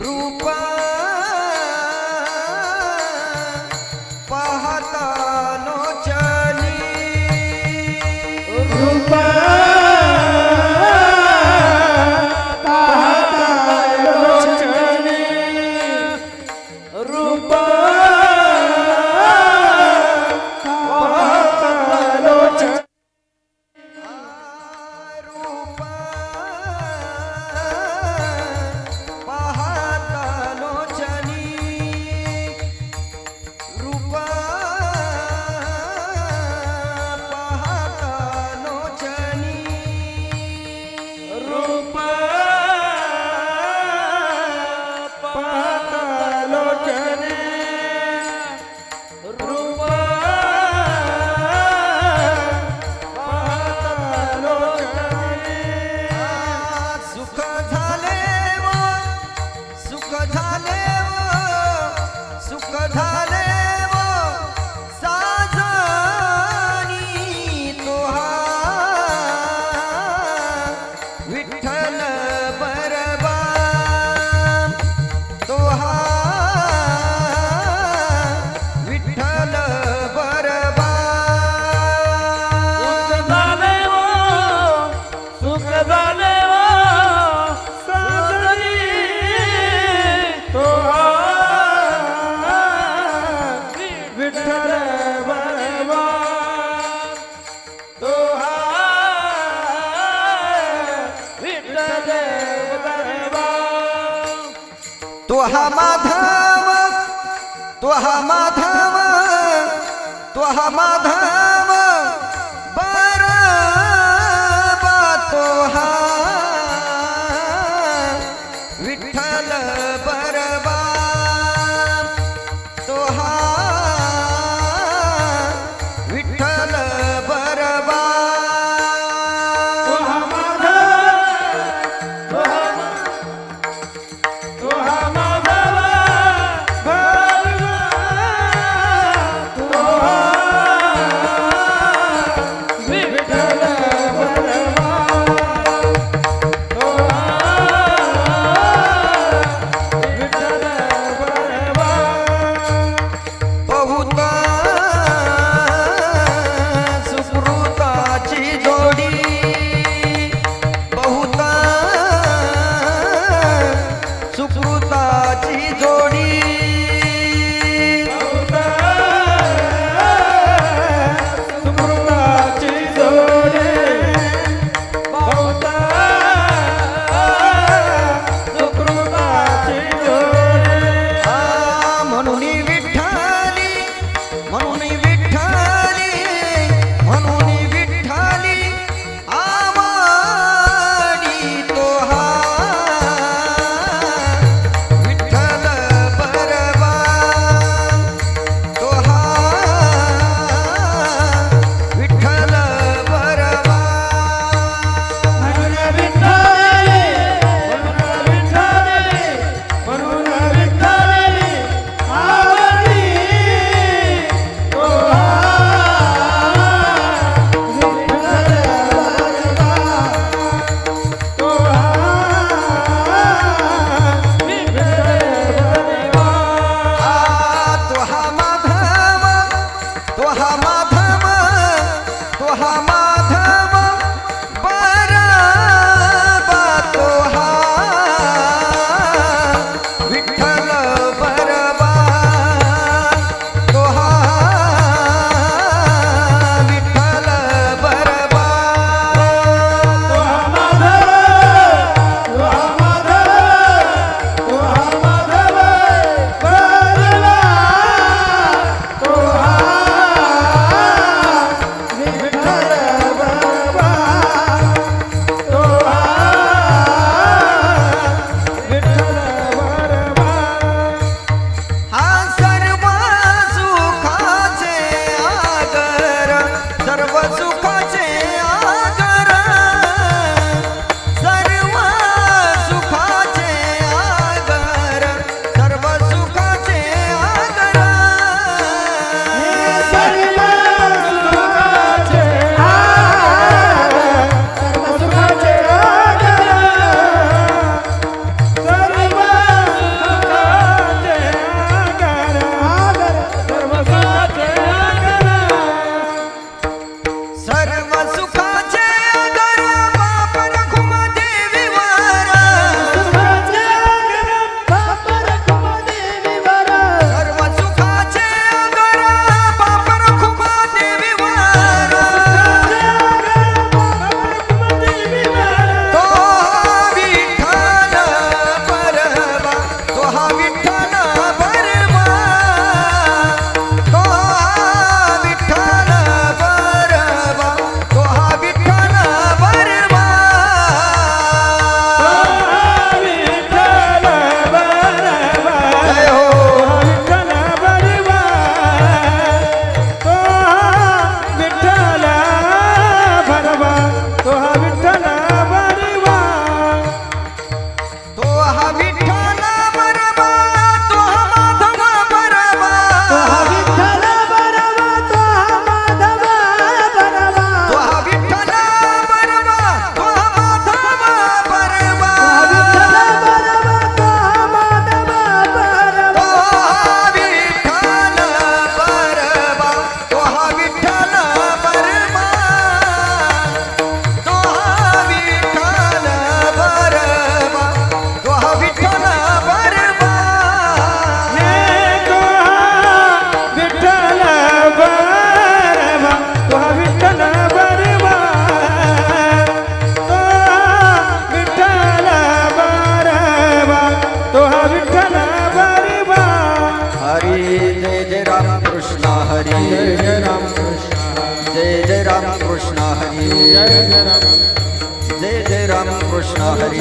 रूपा पाहता लोचनी रूपा तोहा माधव तोहा माधव तोहा माधव बरबा तोहा विठ्ठल बरबा तोहा विठ्ठल बरबा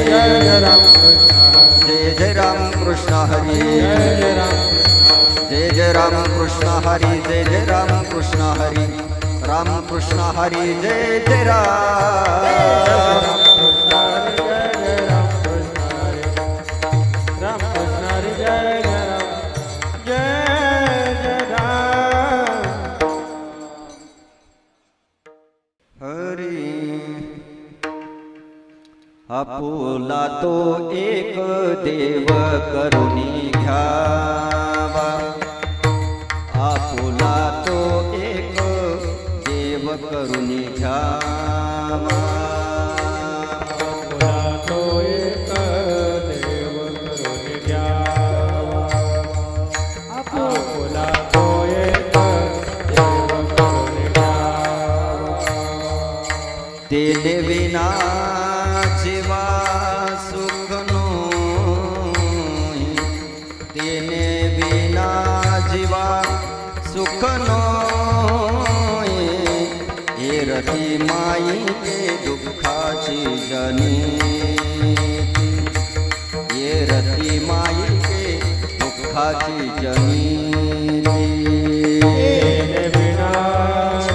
जय राम कृष्ण जय जय राम कृष्ण हरी जय जय राम कृष्ण जय जय राम कृष्ण हरी जय जय राम कृष्ण हरी राम कृष्ण हरी जय जय राम आपुला तो एक देव करुणी घ्यावा आपुला तो एक देव करुणी घ्यावा आपुला तो एक देव करुणी घ्यावा आपुला तो एक देव करुणी घ्यावा तेने विना जीवा सुख नोई तेने बिना जीवा सुख नोई हे रती माई के दुःखाची जनीती हे रती माई के दुःखाची जनीती तेने बिना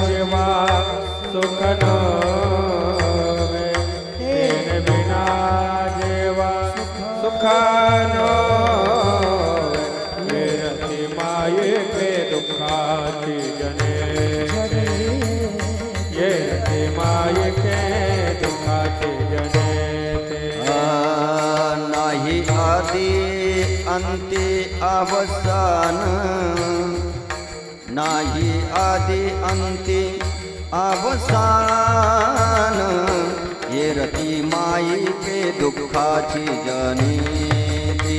जीवा सुख नोई तेने बिना जीवा सुख नोई हे रती माई के दुःखाची जनीती ये रती माई के दुःखाची जनीती नाही आदि अंते अवसान नाही आदि अंते अवसान हे रती माई के दुःखाची जनीती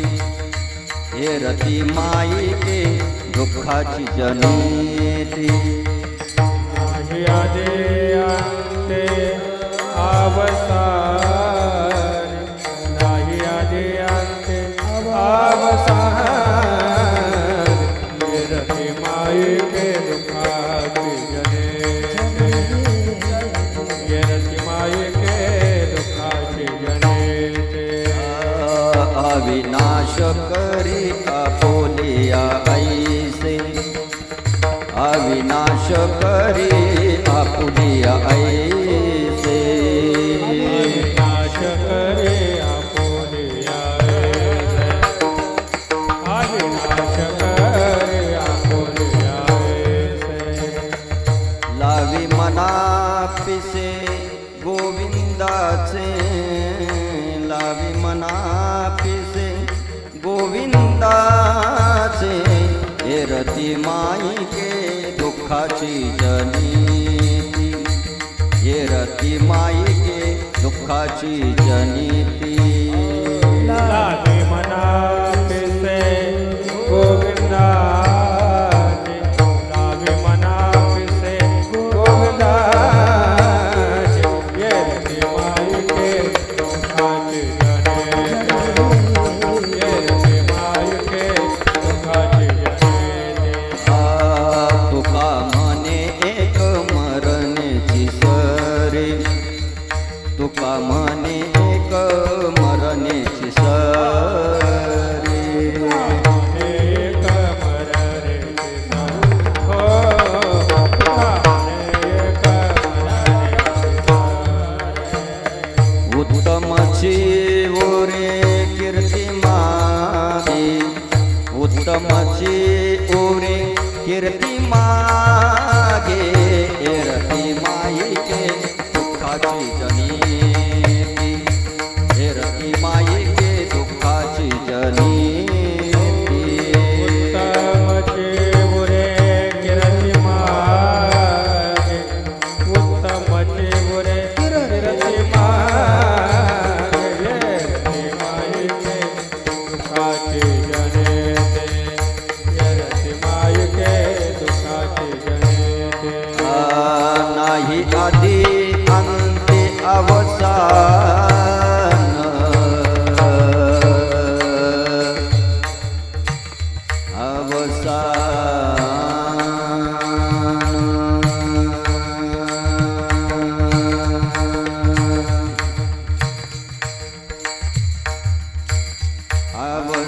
हे रती माई के दुःखाची जनीती नाही आदि अंते अवसान नाही आदि अंते अवसान ये रती माई के दुःखाची जनीती ये रती माई के दुःखाची जनीती अविनाश करी आपोलिया ऐसे अविनाश करी आपुलिया ऐसे अविनाश करे आपुलिया ऐसे अविनाश करे आपुलिया ऐसे लावी मना पिसे गोविंदाचे लावी मना पिसे गोविंदाचे हे रती माई के दुःखाची जनीती हे रती माई के दुःखाची जनीती लावी मना पिसे गोविंदाचे लावी मना पिसे गोविंदाचे ये रती माई के दुःखाची जनीती ये रती माई के दुःखाची जनीती तुका म्हणे एक मरणेची सरे तुका म्हणे एक मरणेची सरे एक मरणे हो एक उत्तमची ओरे कीर्ती मागे उत्तमची ओरे कीर्ती मागे हे रती माई के दुःखाची जनीती हे रती माई के दुःखाची जनीती उत्तमचे उरे कीर्ती मागे उत्तमचे उरे कीर्ती मागे ये रती माई के दुःखाची जनीती ये रती माई के दुःखाची जनीती नाही आदि अंते अवसान अवसान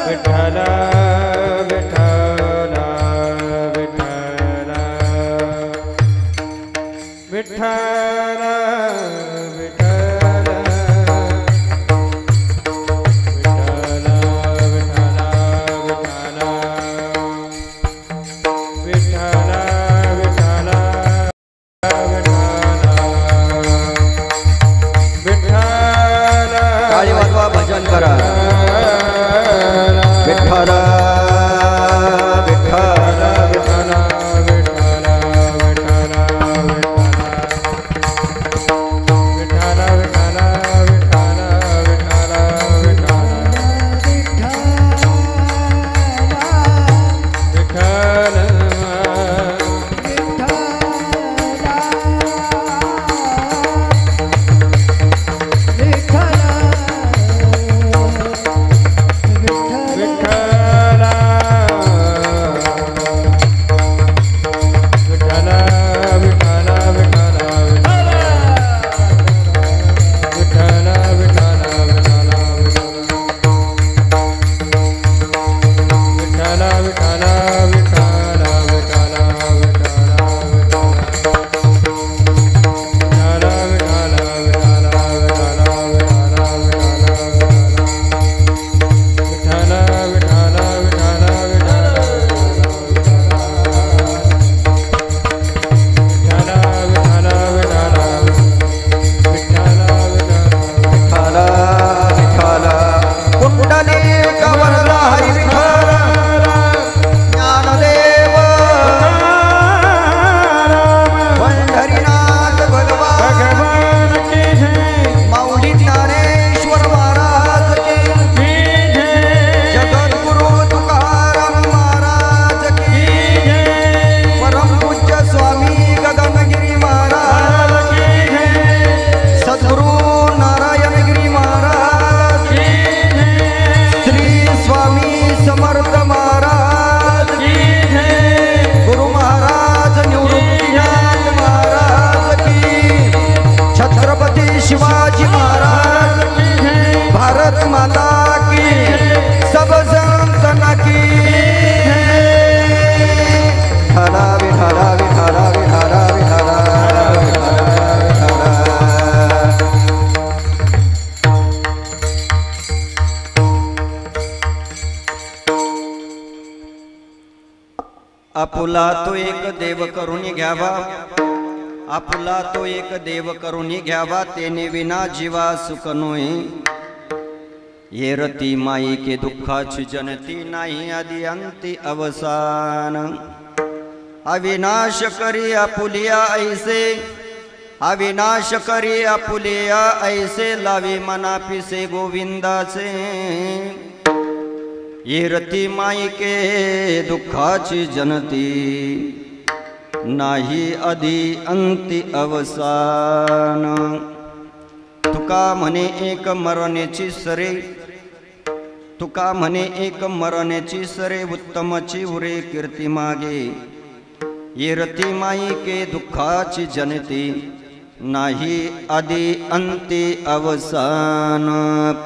विठ्ठल विठ्ठल विठ्ठल विठ्ठल टाळी वाजवा भजन करा विठ्ठल विठ्ठल विठ्ठल विठ्ठल विठ्ठल विठ्ठल विठ्ठल आपुला तो एक देव करून घ्यावा, आपुला तो एक देव करून घ्यावा, तेने विना जीवा सुख नोई। ये रती माई के दुःखाची जनती नाही आदि अंती अवसान। अविनाश करी आपुलिया ऐसे, अविनाश करी आपुलिया ऐसे, लावी मना पिसे गोविंदाचे। ये रती माई के दुःखाची जनती नाही आदि अंती अवसान। तुका म्हणे एक मरण्याची सरे, तुका म्हणे एक मरण्याची सरे, उत्तमची उरे कीर्ती मागे। ये रती माई के दुःखाची जनती नाही आदि अंती अवसान।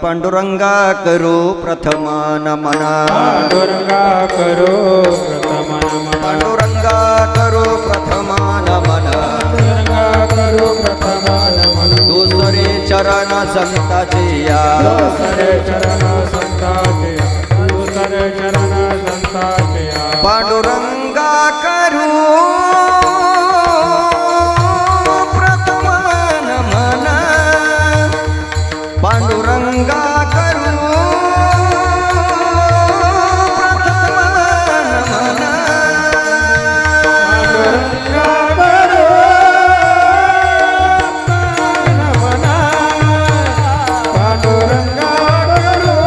पांडुरंगा करो प्रथमा नमन, पांडुरंगा करो प्रथमा नमन, पांडुरंगा करो प्रथमा नमन, पांडुरंगा करो प्रथमा नमन। दुसरे चरण संताचे या, दुसरे चरण संताचे या, दुसरे चरण संताचे या। पांडुरंगा करो पांडुरंगा करू प्रथमा नमन, पांडुरंगा करो नमन, पांडुरंगा करो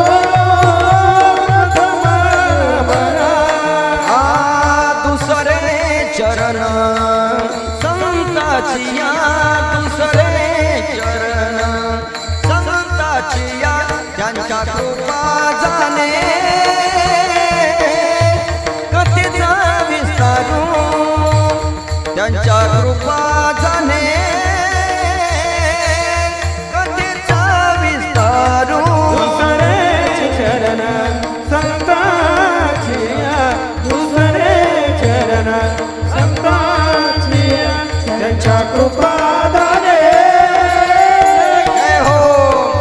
संतांची दुसरे चरण संतांची त्यांच्या कृपादाने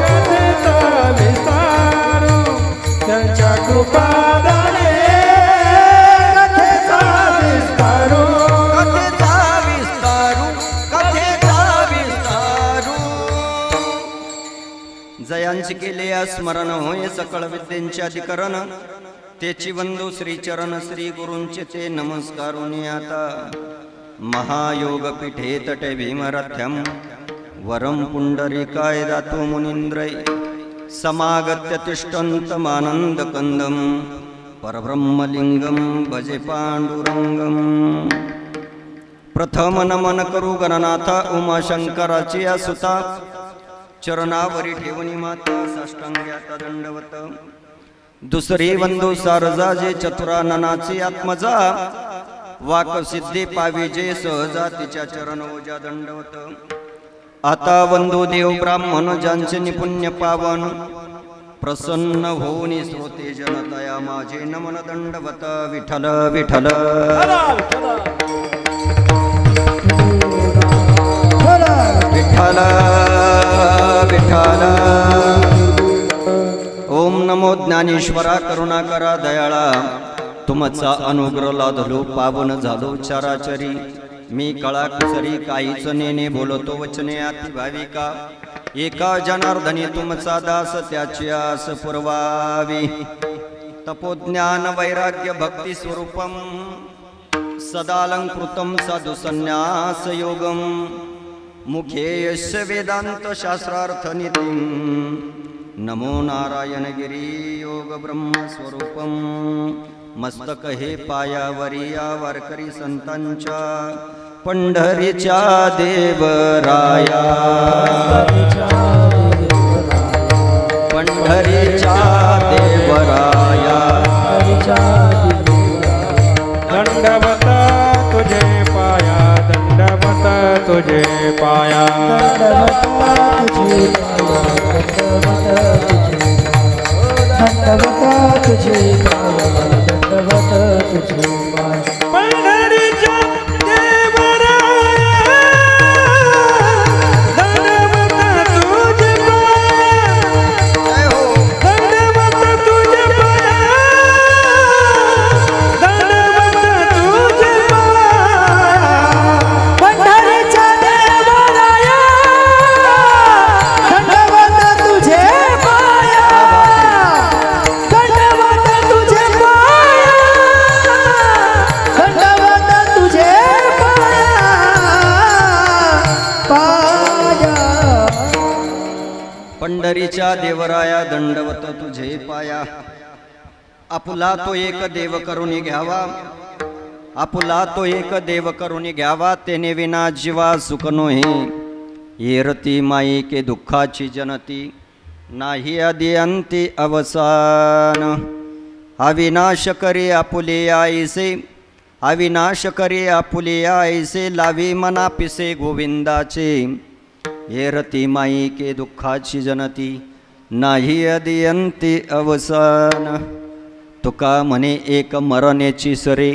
कथेचा विस्तारू त्यांच्या कृपादाने कथेचा विस्तारू जयांची केले स्मरण होय सकळ विद्येचे अधिकरण तेची वंदो श्री चरण श्री गुरूंचे ते नमस्कारुनी आता महायोग पीठे तटे भीमरथ्यम वरम पुंडरीकाय दातो मुनींद्रै समागत्य तिष्ठन्तमानंद कंदम परब्रह्मलिंगम भजे पांडुरंगम प्रथम नमन करू गणनाथ उमाशंकराची सुता चरणावरी ठेवणी माता साष्टांग्यात दंडवत दुसरी वंदू सारजा जे चतुराननाची आत्मजा वाक सिद्धी पावी जे सहजा तिच्या चरण ओजा दंडवत आता वंदू देव ब्राह्मण ज्यांचे निपुण्य पावन प्रसन्न होऊनी श्रोते जनतया माझे नमन दंडवत विठ्ठल विठ्ठल विठ्ठल विठ्ठल ओम नमो ज्ञानेश्वरा करुणाकरा दयाळा तुमचा अनुग्रह लादलो पावन झालो चाराचरी मी कळा कुसरी काहीच नेने बोलतो वचने अति भाविका एका जनार्दनी तुमचा दास त्याची आस पुरवावी तपोज्ञान वैराग्य भक्ती स्वरूपम सदालंकृतम साधु संन्यास योगम मुखे यश वेदांत शास्त्रार्थ नितीम नमो नारायण गिरी योग ब्रह्म स्वरूपम मस्तक हे पायावरिया वारकरी संतांच्या पंढरीच्या देवराया पंढरीच्या देवराया दंडवत तुझे पाया दंडवत तुझे पाया दंडवत तुझे दंडवत तुझे पंढरीच्या देवराया दंडवत तुझे पाया दंडवत तुझे पाया दंडवत तुझे पाया पंढरीच्या देवराया दंडवत तुझे पाया दंडवत तुझे पाया दंडवत तुझे पाया पंढरीच्या देवराया दंडवत तुझे पाया आपुला तो एक देव करून घ्यावा आपुला तो एक देव करून घ्यावा तेने विना जीवा सुख नोहे येरती माई के दुःखाची जनती नाही आदि अंती अवसान अविनाश करे आपुले आईसे अविनाश करे आपुले आईसे लावी मना पिसे गोविंदाचे येरती माई के दुःखाची जनती नाही आदि अंती अवसान तुका म्हणे एक मरण्याची सरे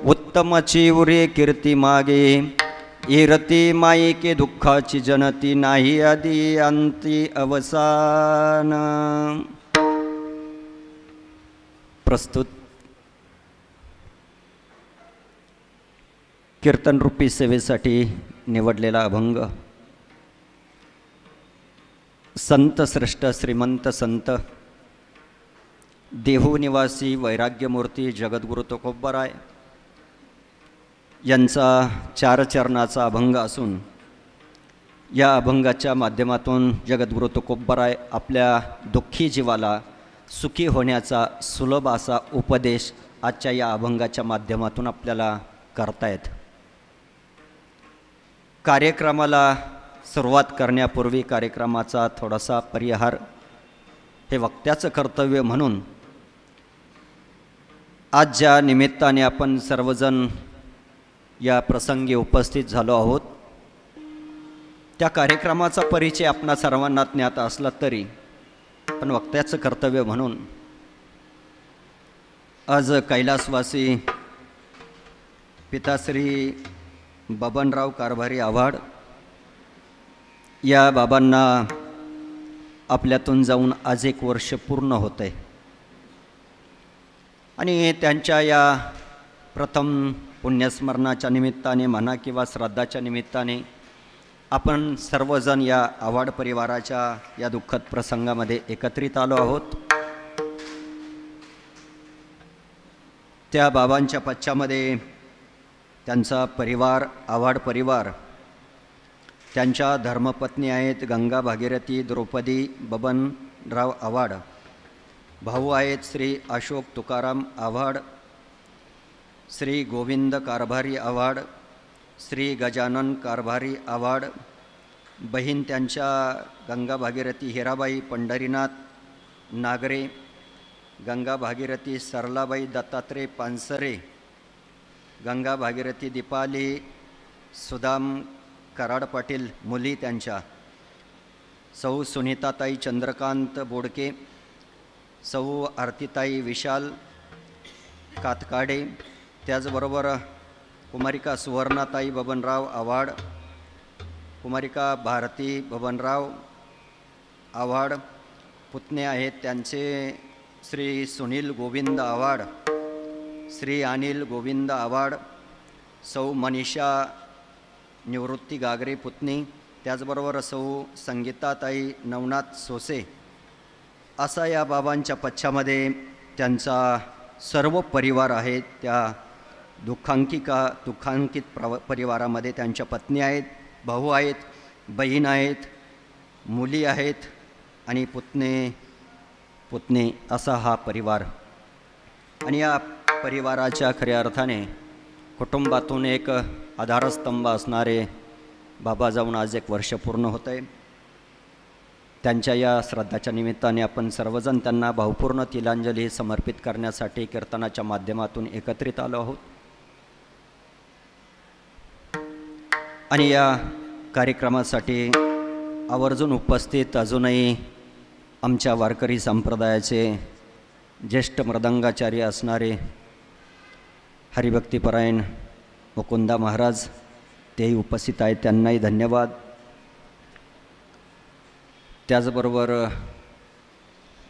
उत्तमची उरे कीर्ती मागे येरती माई के दुःखाची जनती नाही आदि अंती अवसान प्रस्तुत कीर्तन रूपी सेवेसाठी निवडलेला अभंग संत श्रेष्ठ श्रीमंत संत देहू निवासी वैराग्यमूर्ती जगद्गुरु तुकोबराय यांचा चार चरणाचा अभंग असून या अभंगाच्या माध्यमातून जगद्गुरु तुकोबराय आपल्या दुःखी जीवाला सुखी होण्याचा सुलभ असा उपदेश आजच्या या अभंगाच्या माध्यमातून आपल्याला करतायत. कार्यक्रमाला सुरुवात करण्यापूर्वी कार्यक्रमाचा थोडासा परिहार हे वक्त्याचं कर्तव्य म्हणून आज ज्या निमित्ताने आपण सर्वजण या प्रसंगी उपस्थित झालो आहोत त्या कार्यक्रमाचा परिचय आपणा सर्वांना ज्ञात असला तरी पण वक्त्याचं कर्तव्य म्हणून आज कैलासवासी पिताश्री बबनराव कारभारी आव्हाड या बाबांना आपल्यातून जाऊन आज 1 वर्ष पूर्ण होत आहे आणि त्यांच्या या प्रथम पुण्यस्मरणाच्या निमित्ताने म्हणा किंवा श्राद्धाच्या निमित्ताने आपण सर्वजण या आव्हाड परिवाराच्या या दुःखद प्रसंगामध्ये एकत्रित आलो आहोत। त्या बाबांच्या पश्चामध्ये त्यांचा परिवार आव्हाड परिवार, त्यांच्या धर्मपत्नी आहेत गंगा भागीरथी द्रौपदी बबनराव आव्हाड, भाऊ आहेत श्री अशोक तुकाराम आव्हाड, श्री गोविंद कारभारी आव्हाड, श्री गजानन कारभारी आव्हाड, बहीण त्यांच्या गंगा भागीरथी हिराबाई पंढरीनाथ नागरे, गंगा भागीरथी सरलाबाई दत्तात्रय पानसरे, गंगा भागीरथी दीपाली सुदाम कराड पाटील, मुली त्यांच्या सौ सुनीताताई चंद्रकांत बोडके, सौ आरतीताई विशाल कातकाडे, त्याचबरोबर कुमारिका सुवर्णाताई बबनराव आव्हाड, कुमारिका भारती बबनराव आव्हाड, पुतणे आहेत त्यांचे श्री सुनील गोविंद आव्हाड, श्री अनिल गोविंद आव्हाड, सौ मनीषा निवृत्ती गागरे पुतणी, त्याचबरोबर सौ संगीताताई नवनाथ सोसे, असा या बाबांच्या पश्चामध्ये त्यांचा सर्व परिवार आहे। त्या दुःखांकित परिवारामध्ये त्यांच्या पत्नी आहेत, भाऊ आहेत, बहीण आहेत, मुली आहेत आणि पुतणे असा हा परिवार। आणि या परिवाराच्या खऱ्या अर्थाने कुटुंबातून एक आधारस्तंभ असणारे बाबा जाऊन आज 1 वर्ष पूर्ण होत आहे। त्यांच्या या श्राद्धाच्या निमित्ताने आपण सर्वजण त्यांना भावपूर्ण तिलांजली समर्पित करण्यासाठी कीर्तनाच्या माध्यमातून एकत्रित आलो आहोत। आणि या कार्यक्रमासाठी आवर्जून उपस्थित अजूनही आमच्या वारकरी संप्रदायाचे ज्येष्ठ मृदंगाचार्य असणारे हरिभक्तीपरायण मुकुंदा महाराज तेही उपस्थित आहेत, त्यांनाही धन्यवाद। त्याचबरोबर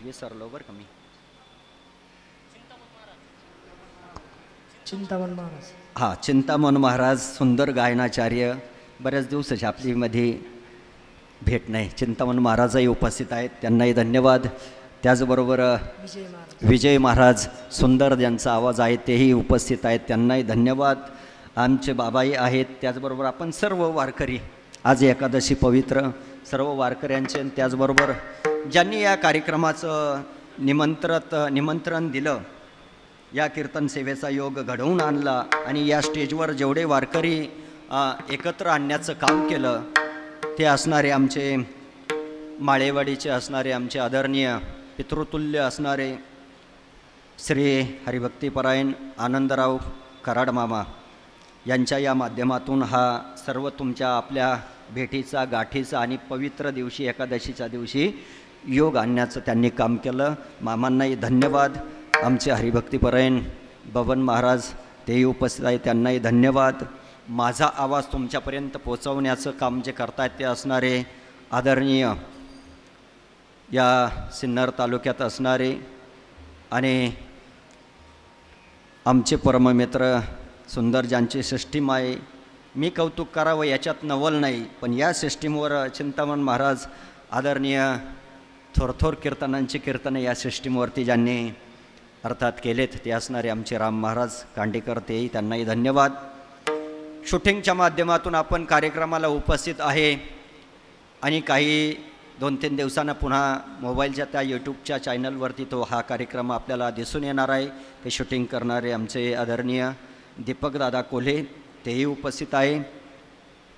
विसरलो बरं का मी चिंतामण महाराज, हां चिंतामण महाराज सुंदर गायनाचार्य, बऱ्याच दिवसाची आपलीमध्ये भेट नाही, चिंतामण महाराजही उपस्थित आहेत, त्यांनाही धन्यवाद। त्याचबरोबर विजय महाराज सुंदर ज्यांचा आवाज आहे तेही उपस्थित आहेत, त्यांनाही धन्यवाद। आमचे बाबाही आहेत, त्याचबरोबर आपण सर्व वारकरी आज एकादशी पवित्र सर्व वारकऱ्यांचे, त्याचबरोबर ज्यांनी या कार्यक्रमाचं निमंत्रण दिलं, या कीर्तन सेवेचा योग घडवून आणला आणि या स्टेजवर जेवढे वारकरी एकत्र आणण्याचं काम केलं ते असणारे आमचे माळेवाडीचे असणारे आमचे आदरणीय पितृतुल्य असणारे श्री हरिभक्तीपरायण आनंदराव कराड मामा यांच्या या माध्यमातून हा सर्व तुमच्या आपल्या भेटीचा गाठीचा आणि पवित्र दिवशी एकादशीच्या दिवशी योग आणण्याचं त्यांनी काम केलं। मामांनाही धन्यवाद। आमचे हरिभक्तीपरायण बबन महाराज तेही उपस्थित आहेत, त्यांनाही धन्यवाद। माझा आवाज तुमच्यापर्यंत पोहोचवण्याचं काम जे करतायत ते असणारे आदरणीय या सिन्नर तालुक्यात असणारे आणि आमचे परममित्र सुंदर ज्यांची सिस्टीम आहे, मी कौतुक करावं याच्यात नवल नाही, पण या सिस्टीमवर चिंतामण महाराज आदरणीय थोरथोर कीर्तनांची कीर्तने या सिस्टीमवरती ज्यांनी अर्थात केलेत ते असणारे आमचे राम महाराज कांडेकर, तेही त्यांनाही धन्यवाद। शूटिंगच्या माध्यमातून आपण कार्यक्रमाला उपस्थित आहे आणि काही 2-3 दिवसांना पुन्हा मोबाईलच्या त्या यूट्यूबच्या चॅनलवरती तो हा कार्यक्रम आपल्याला दिसून येणार आहे। ते शूटिंग करणारे आमचे आदरणीय दीपकदादा कोल्हे तेही उपस्थित आहे,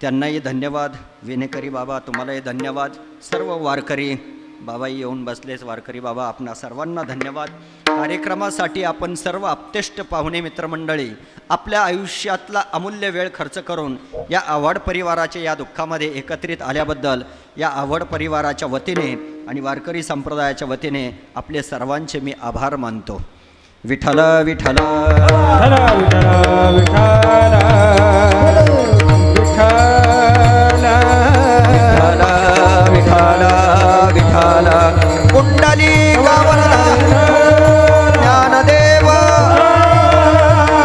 त्यांनाही धन्यवाद। विनेकरी बाबा तुम्हालाही धन्यवाद। सर्व वारकरी बाबाही येऊन बसलेच, वारकरी बाबा आपणा सर्वांना धन्यवाद। कार्यक्रमासाठी आपण सर्व आप्तेष्ट पाहुणे मित्रमंडळी आपल्या आयुष्यातला अमूल्य वेळ खर्च करून या आव्हाड परिवाराच्या या दुःखामध्ये एकत्रित आल्याबद्दल या आव्हाड परिवाराच्या वतीने आणि वारकरी संप्रदायाच्या वतीने आपले सर्वांचे मी आभार मानतो। विठ्ठल विठ्ठल विठ्ठल विठ्ठल विठ्ठल विठ्ठल विठ्ठल विठ्ठल कुंडली गावला ज्ञानदेव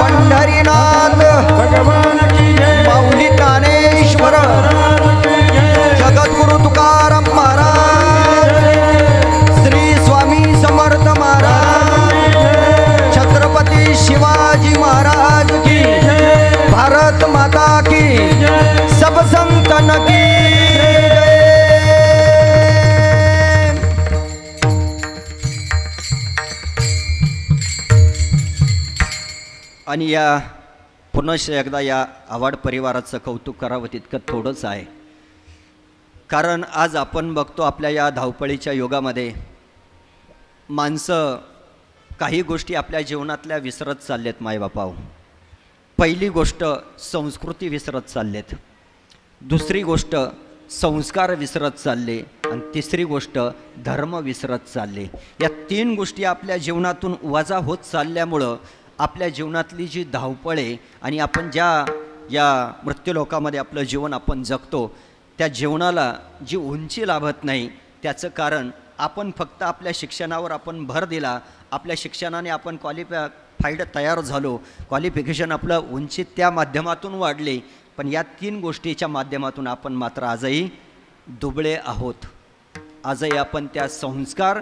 पंढरीनाथ भगवान की जय माऊली ज्ञानेश्वर जगद्गुरु तुकाराम महाराज श्री स्वामी समर्थ महाराज छत्रपती शिवाजी महाराज की भारत माता की सब संतन की आणि या पुनश्च एकदा या आव्हाड परिवाराचं कौतुक करावं तितकं थोडंच आहे. कारण आज आपण बघतो आपल्या या धावपळीच्या युगामध्ये माणसं काही गोष्टी आपल्या जीवनातल्या विसरत चाललेत. मायबापाव, पहिली गोष्ट संस्कृती विसरत चाललेत, दुसरी गोष्ट संस्कार विसरत चालले आणि तिसरी गोष्ट धर्म विसरत चालले. या तीन गोष्टी आपल्या जीवनातून वजा होत चालल्यामुळं आपल्या जीवनातली जी धावपळ आहे आणि आपण या मृत्यूलोकामध्ये आपलं जीवन आपण जगतो त्या जीवनाला जी उंची लाभत नाही त्याचं कारण आपण फक्त आपल्या शिक्षणावर आपण भर दिला. आपल्या शिक्षणाने आपण क्वालिफाईड तयार झालो, क्वालिफिकेशन आपलं उंची त्या माध्यमातून वाढले, पण या तीन गोष्टीच्या माध्यमातून आपण मात्र आजही दुबळे आहोत. आजही आपण त्या संस्कार,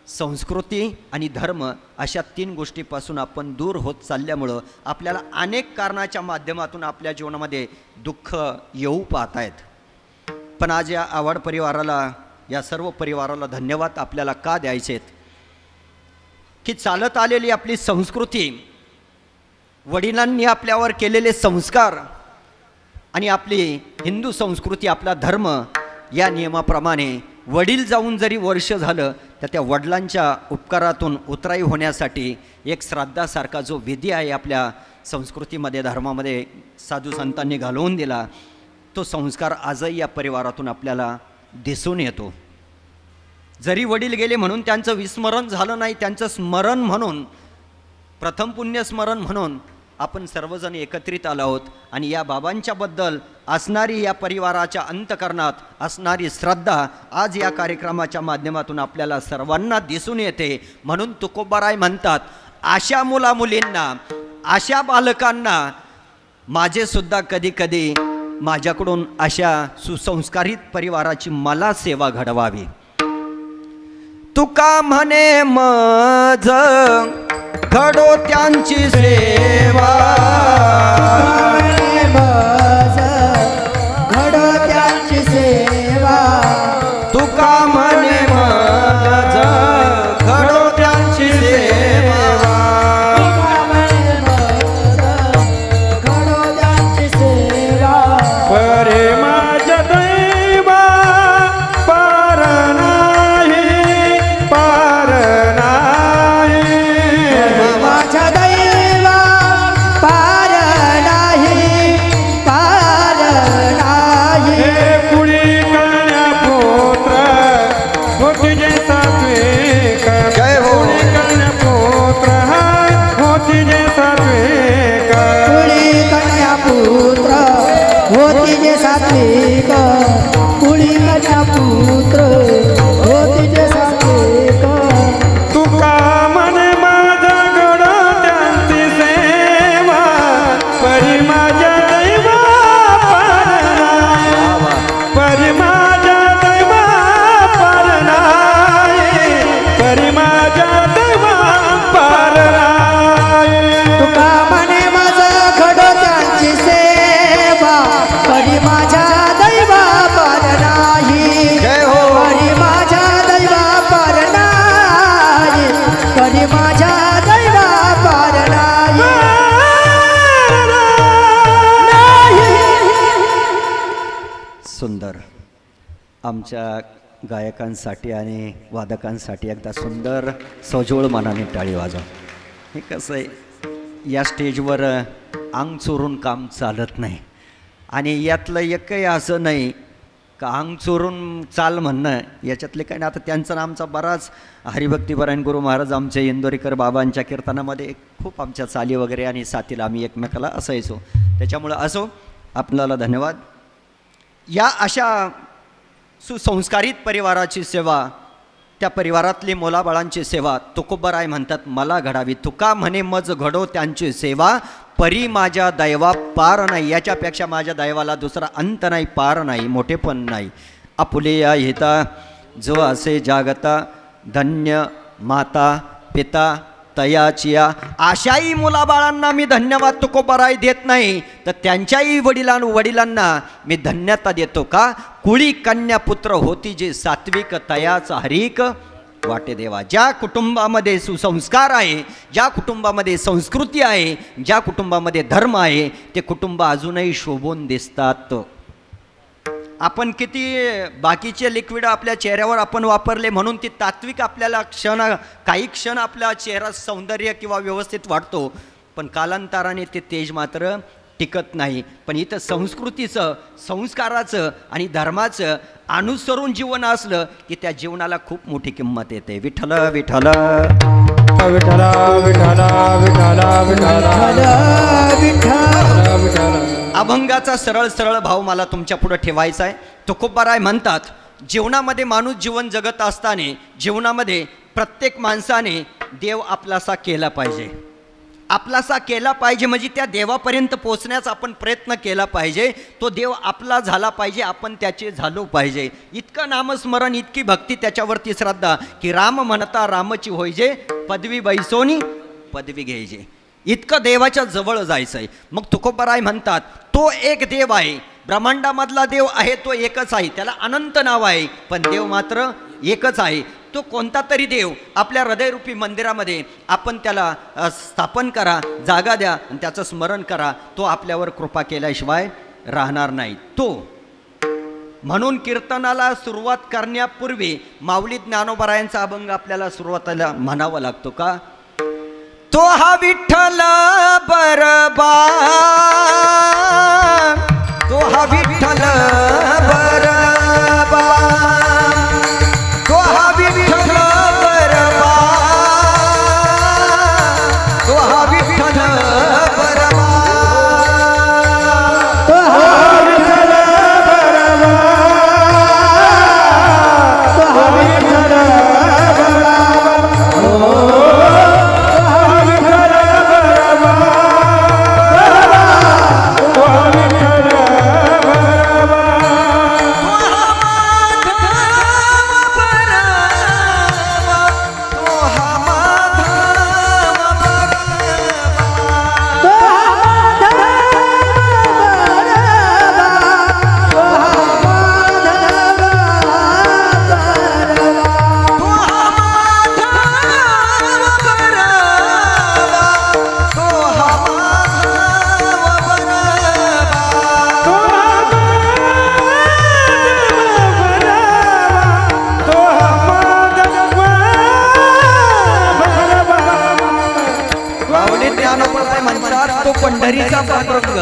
संस्कृती आणि धर्म अशा तीन गोष्टीपासून आपण दूर होत चालल्यामुळं आपल्याला अनेक कारणाच्या माध्यमातून आपल्या जीवनामध्ये दुःख येऊ पाहत आहेत. पण आज या आव्हाड परिवाराला, या सर्व परिवाराला धन्यवाद आपल्याला का द्यायचे आहेत की चालत आलेली आपली संस्कृती, वडिलांनी आपल्यावर केलेले संस्कार आणि आपली हिंदू संस्कृती, आपला धर्म या नियमाप्रमाणे वडील जाऊन जरी वर्ष झालं तर त्या वडिलांच्या उपकारातून उतराई होण्यासाठी एक श्राद्धासारखा जो विधी आहे आपल्या संस्कृतीमध्ये, धर्मामध्ये साधू संतांनी घालवून दिला, तो संस्कार आजही या परिवारातून आपल्याला दिसून येतो. जरी वडील गेले म्हणून त्यांचं विस्मरण झालं नाही, त्यांचं स्मरण म्हणून, प्रथम पुण्यस्मरण म्हणून आपण सर्वजण एकत्रित आलो आहोत. आणि या बाबांच्याबद्दल असणारी, या परिवाराच्या अंतकरणात असणारी श्रद्धा आज या कार्यक्रमाच्या माध्यमातून आपल्याला सर्वांना दिसून येते. म्हणून तुकोबाराय म्हणतात, अशा मुलामुलींना, अशा बालकांना माझेसुद्धा कधी कधी माझ्याकडून अशा सुसंस्कारित परिवाराची मला सेवा घडवावी. तुका म्हणे मज घडो त्यांची सेवा, घडो त्यांची सेवा, तुका म्हणे मज घडो त्यांची सेवा, घडो त्यांची सेवा. परे माझ्या दैवा पार नाही, पार नाही. माझ्या दैवा पार नाही, पार नाही. हे पुढी कन्या पुत्र होती जे सात्विक, जय हो. पुढी कन्या पुत्र होती जे सात्विक. कुळी कन्या पुत्र होती जे सात्विक, कुळी कन्या पुत्र होती जे सात्विक. तुका म्हणे माझा घडो त्यांची सेवा, परी माझ्या दैवा पार नाही, परी माझ्या दैवा पार नाही, परी माझ्या दैवा पार नाही. तुका म्हणे माझं घडो त्यांची सेवा, परी माझ्या दैवा पार नाही. जय हो. परी माझ्या दैवा पार नाही, परी माझ्या दैवा पार नाही. सुंदर. आमच्या गायकांसाठी आणि वादकांसाठी एकदा सुंदर सजोळ मनाने टाळी वाजवा. हे कसं आहे, या स्टेजवर अंग चोरून काम चालत नाही. आणि यातलं एकही असं नाही का अंग चोरून चाल म्हणणं याच्यातले काही नाही. आता त्यांचा ना आमचा बराच हरिभक्तीपरायण गुरु महाराज आमच्या इंदोरीकर बाबांच्या कीर्तनामध्ये खूप आमच्या चाली वगैरे आणि साथीला आम्ही एकमेकाला असायचो. त्याच्यामुळं असो, आपल्याला धन्यवाद. या अशा सुसंस्कारित परिवाराची सेवा, त्या परिवारातली मुलाबाळांची सेवा तुकोबाराय म्हणतात मला घडावी. तुका म्हणे मज घडो त्यांची सेवा, परी माझ्या दैवा पार नाही. याच्यापेक्षा माझ्या दैवाला दुसरा अंत नाही, पार नाही, मोठेपण नाही. आपुले या हिता जो असे जागता, धन्य माता पिता तयाचिया. अशाही मुलाबाळांना मी धन्यवाद तुकोबाराय देत नाही, तर त्यांच्याही वडिलांना मी धन्यता देतो. का? कुळी कन्या पुत्र होती जे सात्विक तयाच हरिक वाटे देवा. ज्या कुटुंबामध्ये सुसंस्कार आहे, ज्या कुटुंबामध्ये संस्कृती आहे, ज्या कुटुंबामध्ये धर्म आहे, ते कुटुंब अजूनही शोभून दिसतात. आपण किती बाकीचे लिक्विड आपल्या चेहऱ्यावर आपण वापरले म्हणून ती तात्विक आपल्याला काही क्षण आपला चेहरा सौंदर्य किंवा व्यवस्थित वाटतो, पण कालांतराने ते तेज मात्र टिकत नाही. पण इथं संस्कृतीचं, संस्काराचं आणि धर्माचं अनुसरून जीवन असलं की त्या जीवनाला खूप मोठी किंमत येते. विठ्ठल विठ्ठल विठ्ठल विठ्ठल विठ्ठल विठ्ठल. अभंगाचा सरळ सरळ भाव मला तुमच्या पुढे ठेवायचा आहे. तुकोबाराय म्हणतात, जीवनामध्ये माणूस जीवन जगत असताना जीवनामध्ये प्रत्येक माणसाने देव आपलासा केला पाहिजे. आपलासा केला पाहिजे म्हणजे त्या देवापर्यंत पोचण्याचा आपण प्रयत्न केला पाहिजे. तो देव आपला झाला पाहिजे, आपण त्याचे झालो पाहिजे. इतकं नामस्मरण, इतकी भक्ती, त्याच्यावरती श्रद्धा की राम म्हणता रामची होईजे, पदवी बैसोनी पदवी घ्यायचे. इतकं देवाच्या जवळ जायचं आहे. मग तुकोबाराय म्हणतात तो एक देव आहे, ब्रह्मांडामधला देव आहे तो एकच आहे, त्याला अनंत नाव आहे, पण देव मात्र एकच आहे. तो कोणता तरी देव आपल्या हृदयरूपी मंदिरामध्ये आपण त्याला स्थापन करा, जागा द्या आणि त्याचं स्मरण करा. तो आपल्यावर कृपा केल्याशिवाय राहणार नाही. तो म्हणून कीर्तनाला सुरुवात करण्यापूर्वी माऊली ज्ञानोबारायांचा अभंग आपल्याला सुरुवातीला म्हणावा लागतो. का? तो हा विठ्ठल बरबा, तो हा विठ्ठल बरबा, तो हा विठ्ठल बरबा, तो हा विठ्ठल बरबा, तो हा विठ्ठल बरबा, तो हा विठ्ठल बरबा, पंढरीचा पांडुरंग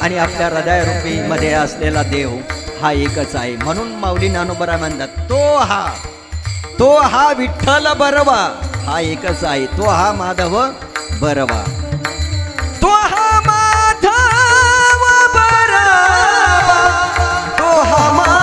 आणि आपल्या हृदयरूपी मध्ये असलेला देव हा एकच आहे. म्हणून माऊली ज्ञानोबा म्हणतात तो हा विठ्ठल बरवा हा एकच आहे, तो हा माधव बरवा, तो हा माधव बरवा, तो हा माधव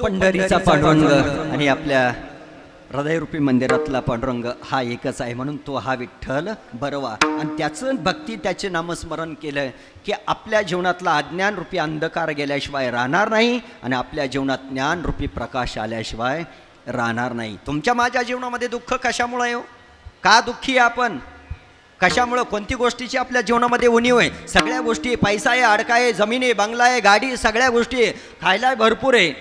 पंढरीचा पांडुरंग आणि आपल्या हृदयरूपी मंदिरातला पांडुरंग हा एकच आहे, म्हणून तो हा विठ्ठल बरवा. आणि त्याचं भक्ती, त्याचे नामस्मरण केलं की आपल्या जीवनातला अज्ञानरूपी अंधकार गेल्याशिवाय राहणार नाही आणि आपल्या जीवनात ज्ञानरूपी प्रकाश आल्याशिवाय राहणार नाही. तुमच्या माझ्या जीवनामध्ये दुःख कशामुळे हो? का दुःखी आहे आपण? कशामुळं? कोणती गोष्टीची आपल्या जीवनामध्ये उणीव आहे? सगळ्या गोष्टी, पैसा आहे, अडका आहे, जमीन आहे, बंगला आहे, गाडी, सगळ्या गोष्टी आहे, खायला भरपूर आहे.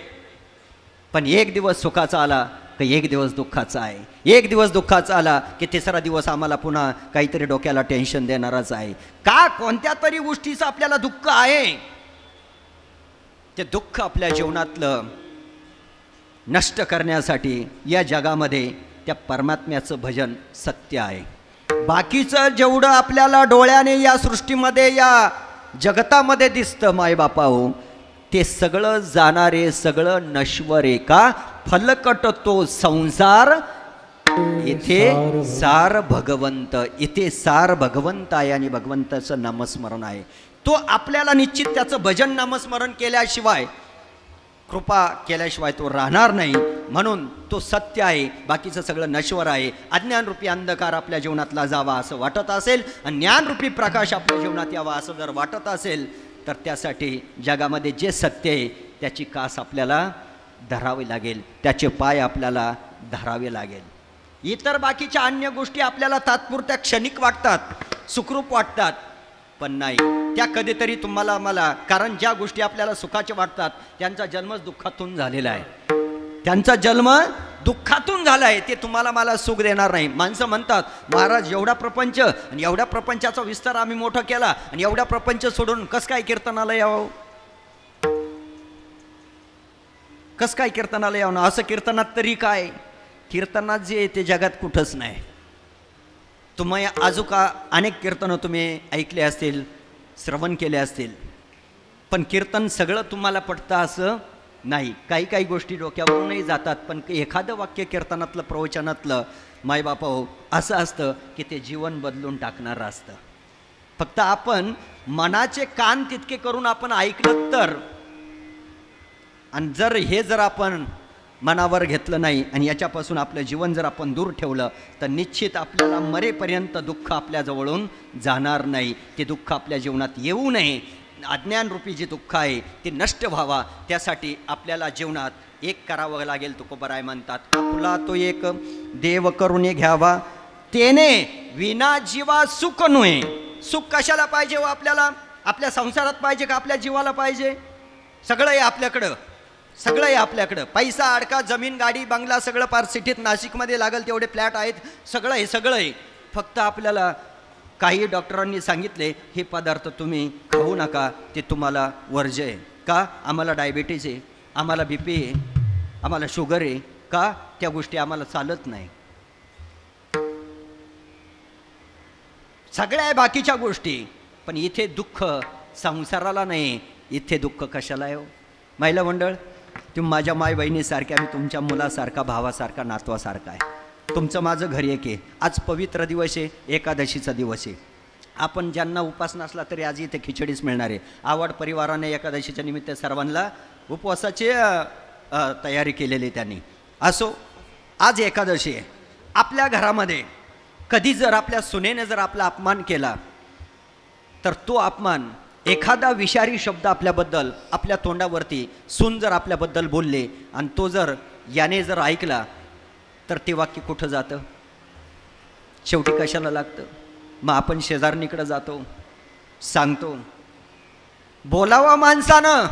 पण एक दिवस सुखाचा आला की एक दिवस दुःखाचा आहे. एक दिवस दुःखाचा आला की तिसरा दिवस आम्हाला पुन्हा काहीतरी डोक्याला टेन्शन देणारच आहे. का? कोणत्या तरी गोष्टीचं आपल्याला दुःख आहे. ते दुःख आपल्या जीवनातलं नष्ट करण्यासाठी या जगामध्ये त्या परमात्म्याचं भजन सत्य आहे. बाकीचं जेवढं आपल्याला डोळ्याने या सृष्टीमध्ये, या जगतामध्ये दिसतं मायबापा हो, ते सगळं जाणारे, सगळं नश्वर आहे. का? फलकट तो संसार, इथे सार भगवंत. इथे सार भगवंत आहे आणि भगवंताचं नामस्मरण आहे. तो आपल्याला निश्चित त्याचं भजन नामस्मरण केल्याशिवाय, कृपा केल्याशिवाय तो राहणार नाही. म्हणून तो सत्य आहे, बाकीचं सगळं नश्वर आहे. अज्ञानरूपी अंधकार आपल्या जीवनातला जावा असं वाटत असेल आणि ज्ञानरूपी प्रकाश आपल्या जीवनात यावा असं जर वाटत असेल, तर त्यासाठी जगामध्ये जे सत्य आहे त्याची कास आपल्याला धरावी लागेल, त्याचे पाय आपल्याला धरावे लागेल. इतर बाकीच्या अन्य गोष्टी आपल्याला तात्पुरत्या क्षणिक वाटतात, सुखरूप वाटतात, पण नाही त्या कधीतरी तुम्हाला मला, कारण ज्या गोष्टी आपल्याला सुखाच्या वाटतात त्यांचा जन्मच दुःखातून झालेला आहे. त्यांचा जन्म दुःखातून झाला आहे. ते तुम्हाला मला सुख देणार नाही. माणसं म्हणतात, महाराज एवढा प्रपंच आणि एवढ्या प्रपंचाचा विस्तार आम्ही मोठा केला आणि एवढा प्रपंच सोडून कस काय कीर्तनाला यावं, कस काय कीर्तनाला यावं ना? असं कीर्तनात तरी काय? कीर्तनात जे ते जगात कुठंच नाही. तुम्ही आजूका अनेक कीर्तनं तुम्ही ऐकले असतील, श्रवण केले असतील, पण कीर्तन सगळं तुम्हाला पटतं असं नाही. काही काही गोष्टी डोक्यावरूनही जातात, पण एखादं वाक्य कीर्तनातलं, प्रवचनातलं मायबापा हो असं असतं की ते जीवन बदलून टाकणारं असतं. फक्त आपण मनाचे कान तितके करून आपण ऐकलं तर, आणि जर आपण मनावर घेतलं नाही आणि याच्यापासून आपलं जीवन जर आपण दूर ठेवलं, तर निश्चित आपल्याला मरेपर्यंत दुःख आपल्या जवळून जाणार नाही. ते दुःख आपल्या जीवनात येऊ नये. अज्ञानरूपी जे दुःख आहे ते नष्ट व्हावा, त्यासाठी आपल्याला जीवनात एक करावं लागेल. तुकोबाराय म्हणतात, आपुला तो एक देव करून घ्यावा, तेने विना जीवा सुख नये. सुख कशाला पाहिजे हो आपल्याला? आपल्या संसारात पाहिजे का आपल्या जीवाला पाहिजे? सगळं आहे आपल्याकडं, सगळं आहे आपल्याकडं. पैसा, अडका, जमीन, गाडी, बंगला सगळं पार सिटीत, नाशिकमध्ये लागल तेवढे फ्लॅट आहेत, सगळं आहे, सगळं आहे. फक्त आपल्याला काही डॉक्टरांनी सांगितले, हे पदार्थ तुम्ही खाऊ नका, ते तुम्हाला वर्ज्य आहे. का? आम्हाला डायबिटीज आहे, आम्हाला BP आहे, आम्हाला शुगर आहे. का? त्या गोष्टी आम्हाला चालत नाही. सगळ्या आहे बाकीच्या गोष्टी, पण इथे दुःख संसाराला नाही. इथे दुःख कशाला आहे हो? महिला मंडळ, तुम्ही माझ्या माय बहिणीसारख्या, मी तुमच्या मुलासारखा, भावासारखा, नातवासारखा आहे. तुमचं माझं घर एक आहे. आज पवित्र दिवस आहे, एकादशीचा दिवस आहे. आपण ज्यांना उपास नसला तरी आज इथे खिचडीच मिळणार आहे. आवड परिवाराने एकादशीच्या निमित्त सर्वांना उपवासाची तयारी केलेली त्यांनी. असो, आज एकादशी आहे. आपल्या घरामध्ये कधी जर आपल्या सुनेने जर आपला अपमान केला, तर तो अपमान, एखादा विषारी शब्द आपल्याबद्दल, आपल्या तोंडावरती सून जर आपल्याबद्दल बोलले आणि तो जर याने जर ऐकला, तर ते वाक्य कुठं जातं? शेवटी कशाला लागतं? मग आपण शेजारणीकडे जातो, सांगतो, बोलावा माणसानं,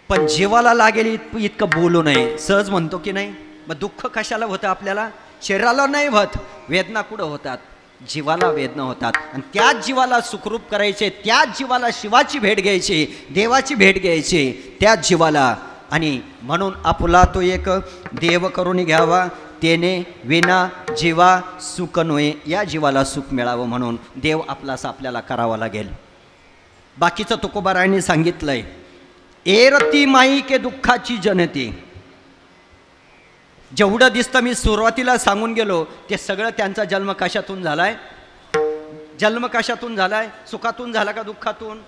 पण जीवाला लागेल इतकं बोलू नये, सहज म्हणतो की नाही. मग दुःख कशाला होतं आपल्याला? शरीराला नाही होत. वेदना कुठं होतात? जीवाला वेदना होतात. आणि त्याच जीवाला सुखरूप करायचे, त्याच जीवाला शिवाची भेट घ्यायची, देवाची भेट घ्यायची, त्याच जीवाला. आणि म्हणून आपुला तो एक देव करून घ्यावा, तेने विना जीवा सुख नये. या जीवाला सुख मिळावं म्हणून देव आपलाच आपल्याला करावा लागेल. बाकीचं तुकोबारायांनी सांगितलंय, एरती माई के दुःखाची जनते. जेवढं दिसतं मी सुरुवातीला सांगून गेलो, ते सगळं त्यांचा जन्म कशातून झालाय? जन्म कशातून झालाय? सुखातून झाला का दुःखातून?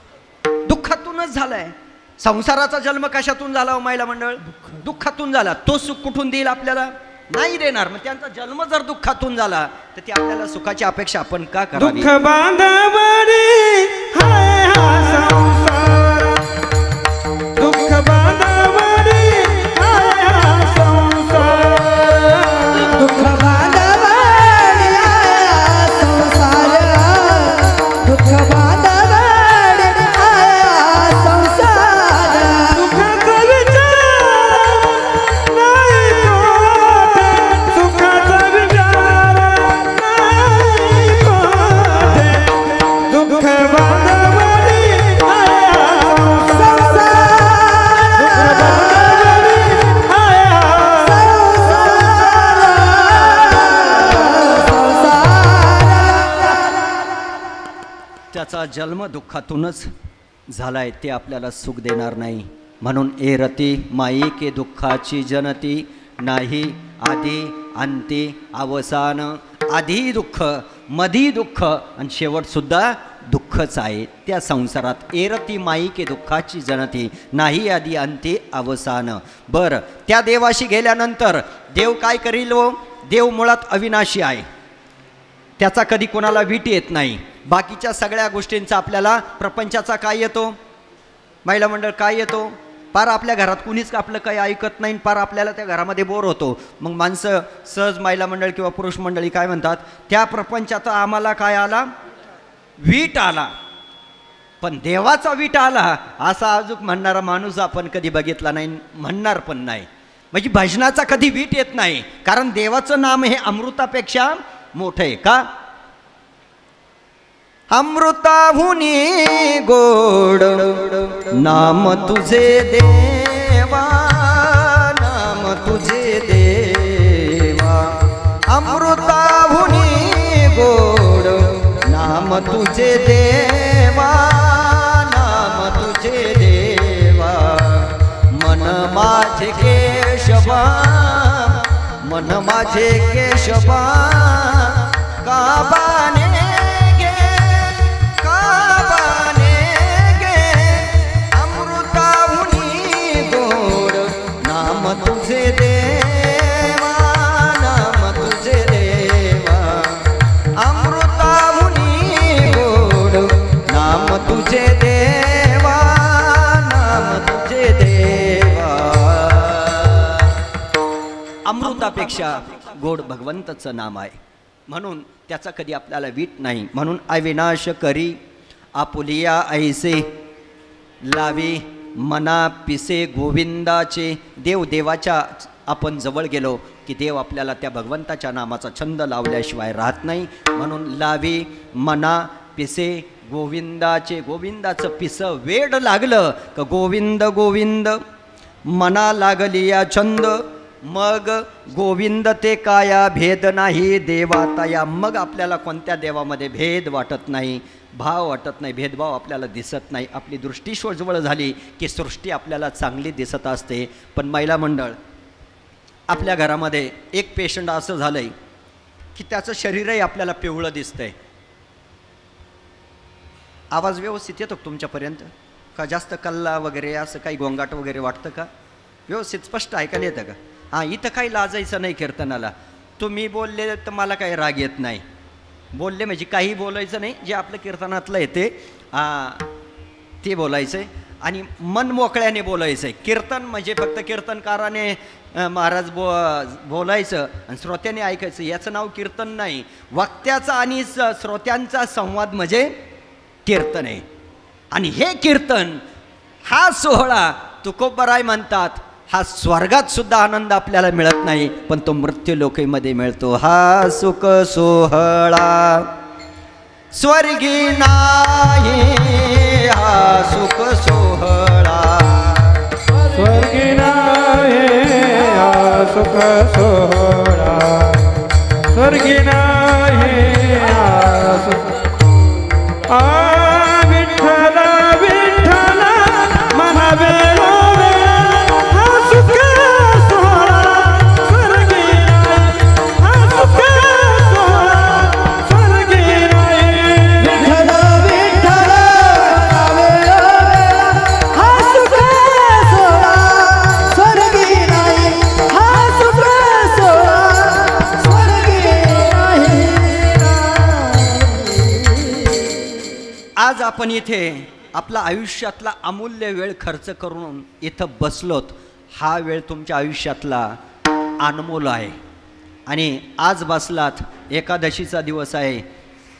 दुःखातूनच झालाय. संसाराचा जन्म कशातून झाला हो महिला मंडळ? दुःखातून झाला. तो सुख कुठून देईल आपल्याला? नाही देणार. मग त्यांचा जन्म जर दुःखातून झाला तर ती आपल्याला सुखाची अपेक्षा आपण का करावी? दुःख बांधवडी हाय हा संसार, दुःख बांधवडी हाय हा संसार, दुःख बांधवडी हाय हा संसार, दुःख बांधवडी हाय हा संसार, दुःखाचा विचार नाही कोठे, सुखाचा विचार नाही कोठे, दुःख बांधवडी हाय हा संसार, दुःख बांधवडी हाय त्याचा जन्म दुःखातूनच झालाय, ते आपल्याला सुख देणार नाही. म्हणून ए रती माई के दुःखाची जनती, नाही आधी अंती अवसान, आधी दुःख मधी दुःख आणि शेवटसुद्धा दुःखच आहे त्या संसारात. एरती माई के दुःखाची जनती, नाही आधी अंती अवसान. बरं, त्या देवाशी गेल्यानंतर देव काय करील? हो, देव मुळात अविनाशी आहे, त्याचा कधी कोणाला वीट येत नाही. बाकीच्या सगळ्या गोष्टींचा आपल्याला प्रपंचाचा काय येतो? महिला मंडळ काय येतो? पार आपल्या घरात कुणीच आपलं काही ऐकत नाही, पार आपल्याला त्या घरामध्ये बोर होतो. मग माणसं सहज महिला मंडळ किंवा पुरुष मंडळी काय म्हणतात? त्या प्रपंचाचा आम्हाला काय आला? वीट आला. पण देवाचा वीट आला असा अजून म्हणणारा माणूस आपण कधी बघितला नाही, म्हणणार पण नाही. म्हणजे भजनाचा कधी वीट येत नाही, कारण देवाचं नाम हे अमृतापेक्षा मोठं आहे. का? अमृताहुनी गोड नाम तुझे देवा, नाम तुझे देवा, अमृताहुनी गोड नाम तुझे देवा, नाम तुझे देवा, मन माझे केशवा, मन माझे केशवा, काबाने तुझे देवा, नाम तुझे देवा, अमृताहुनी गोड नाम तुझे देवा, नाम तुझे देवा. अमृतापेक्षा गोड भगवंताचं नाम आहे, म्हणून त्याचा कधी आपल्याला वीट नाही. म्हणून अविनाश करी आपुलिया ऐसे, लावी मना पिसे गोविंदाचे. देवाच्या आपण जवळ गेलो की देव आपल्याला त्या भगवंताच्या नामाचा छंद लावल्याशिवाय राहत नाही. म्हणून लावी मना पिसे गोविंदाचे. गोविंदाचं पिस वेड लागलं का गोविंद गोविंद मना लागली या छंद, मग गोविंद ते काया भेद नाही देवाता या. मग आपल्याला कोणत्या देवामध्ये भेद वाटत नाही, भाव वाटत नाही, भेदभाव आपल्याला दिसत नाही. आपली दृष्टी जवळ झाली की सृष्टी आपल्याला चांगली दिसत असते. पण महिला मंडळ, आपल्या घरामध्ये एक पेशंट असं झालं आहे की त्याचं शरीरही आपल्याला पिवळं दिसतंय. आवाज व्यवस्थित येतो तुमच्यापर्यंत का? जास्त कल्ला वगैरे असं काही गोंगाट वगैरे वाटतं का? व्यवस्थित स्पष्ट ऐकायला येतं का? हां, इथं काही लाजायचं नाही कीर्तनाला. तुम्ही बोलले तर मला काही राग येत नाही. बोलले म्हणजे काही बोलायचं नाही, जे आपलं कीर्तनातलं येते ते बोलायचं आहे आणि मन मोकळ्याने बोलायचं आहे. कीर्तन म्हणजे फक्त कीर्तनकाराने महाराज बोलायचं आणि श्रोत्याने ऐकायचं, याचं नाव कीर्तन नाही. वक्त्याचा आणि श्रोत्यांचा संवाद म्हणजे कीर्तन आहे. आणि हे कीर्तन, हा सोहळा तुकोबराय म्हणतात, हा स्वर्गात सुद्धा आनंद आपल्याला मिळत नाही, पण तो मृत्यू लोकीमध्ये मिळतो. हा सुख सोहळा स्वर्गी नाही, हा सुख सोहळा स्वर्गी नाही, हा सुख सोहळा स्वर्गी नाही, हा सुख. विठ्ठल विठ्ठल म्हणावे सोहळा आपण इथे आपला आयुष्यातला अमूल्य वेळ खर्च करून इथं बसलोत, हा वेळ तुमच्या आयुष्यातला अनमोल आहे. आणि आज बसलात, एकादशीचा दिवस आहे,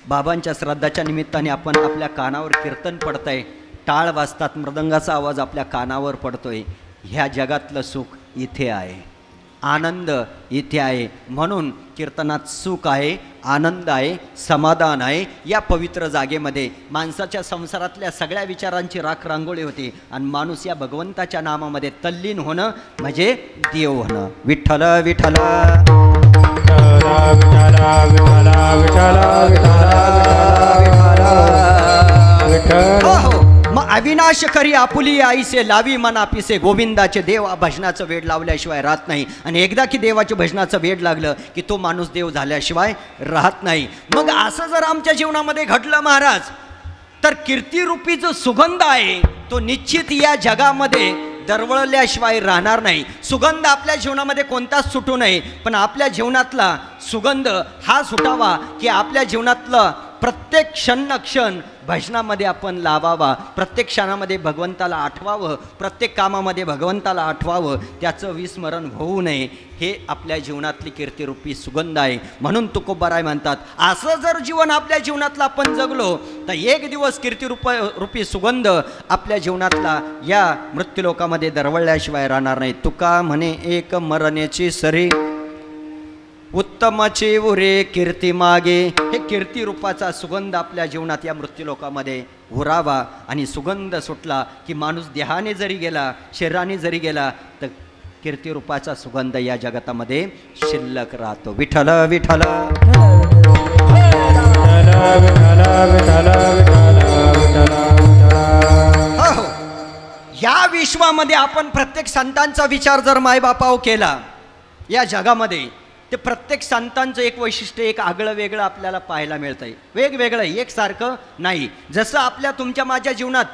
बाबांच्या श्राद्धाच्या निमित्ताने आपण आपल्या कानावर कीर्तन पडतंय, टाळ वाजतात, मृदंगाचा आवाज आपल्या कानावर पडतोय. ह्या जगातलं सुख इथे आहे, आनंद इथे आहे. म्हणून कीर्तनात सुख आहे, आनंद आहे, समाधान आहे. या पवित्र जागेमध्ये माणसाच्या संसारातल्या सगळ्या विचारांची राख रांगोळी होती आणि माणूस या भगवंताच्या नामामध्ये तल्लीन होणं म्हणजे देव होणं. विठ्ठल विठ्ठल हो हो. मग अविनाश करी आपुली आईसे लावी मना पिसे, गोविंदाचे देव भजनाचं वेड लावल्याशिवाय राहत नाही. आणि एकदा की देवाच्या भजनाचं वेड लागलं की तो माणूस देव झाल्याशिवाय राहत नाही. मग असं जर आमच्या जीवनामध्ये घडलं महाराज, तर कीर्तिरूपी जो सुगंध आहे तो निश्चित या जगामध्ये दरवळल्याशिवाय राहणार नाही. सुगंध आपल्या जीवनामध्ये कोणताच सुटू नये, पण आपल्या जीवनातला सुगंध हा सुटावा की आपल्या जीवनातलं प्रत्येक क्षण भजनामध्ये आपण लावावा, प्रत्येक क्षणामध्ये भगवंताला आठवावं, प्रत्येक कामामध्ये भगवंताला आठवावं, त्याचं विस्मरण होऊ नये. हे आपल्या जीवनातली कीर्तिरूपी सुगंध आहे. म्हणून तुकोबाराय म्हणतात, असं जर जीवन आपल्या जीवनातलं आपण जगलो तर एक दिवस कीर्तिरूपी सुगंध आपल्या जीवनातला या मृत्यूलोकामध्ये दरवळल्याशिवाय राहणार नाही. तुका म्हणे एक मरणेची सरी, उत्तमाचे उरे कीर्ती मागे. हे कीर्ती रूपाचा सुगंध आपल्या जीवनात या मृत्यूलोकामध्ये उरावा. आणि सुगंध सुटला की माणूस देहाने जरी गेला, शरीराने जरी गेला, तर कीर्ती रूपाचा सुगंध या जगतामध्ये शिल्लक राहतो. विठ्ठल विठ्ठल हो. या विश्वामध्ये आपण प्रत्येक संतांचा विचार जर मायबापाव केला या जगामध्ये, ते प्रत्येक संतांचं एक वैशिष्ट्य, एक आगळं वेगळं आपल्याला पाहायला मिळतं आहे. वेगवेगळं, एकसारखं नाही. जसं आपल्या तुमच्या माझ्या जीवनात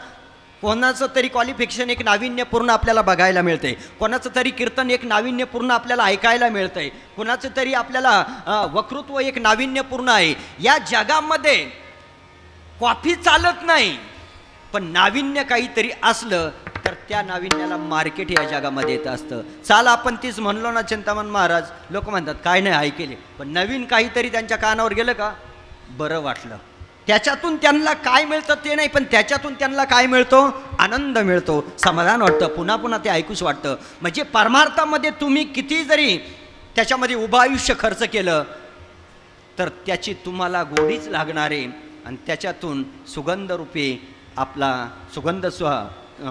कोणाचं तरी क्वालिफिकेशन एक नाविन्यपूर्ण आपल्याला बघायला मिळतं आहे, कोणाचं तरी कीर्तन एक नाविन्यपूर्ण आपल्याला ऐकायला मिळतं आहे, कोणाचं तरी आपल्याला वक्तृत्व एक नाविन्यपूर्ण आहे. या जगामध्ये कॉफी चालत नाही, पण नाविन्य काहीतरी असलं तर त्या नाविन्याला मार्केट या जगामध्ये येत असतं. चाल आपण तीच म्हणलो ना चिंतामण महाराज, लोक म्हणतात काय नाही ऐकले, पण नवीन काहीतरी त्यांच्या कानावर गेलं का बरं वाटलं. त्याच्यातून त्यांना काय मिळतं ते नाही, पण त्याच्यातून त्यांना काय मिळतो, आनंद मिळतो, समाधान वाटतं, पुन्हा पुन्हा ते ऐकूच वाटतं. म्हणजे परमार्थामध्ये तुम्ही किती जरी त्याच्यामध्ये उभं आयुष्य खर्च केलं तर त्याची तुम्हाला गोडीच लागणार आहे. आणि त्याच्यातून सुगंधरूपी आपला सुगंध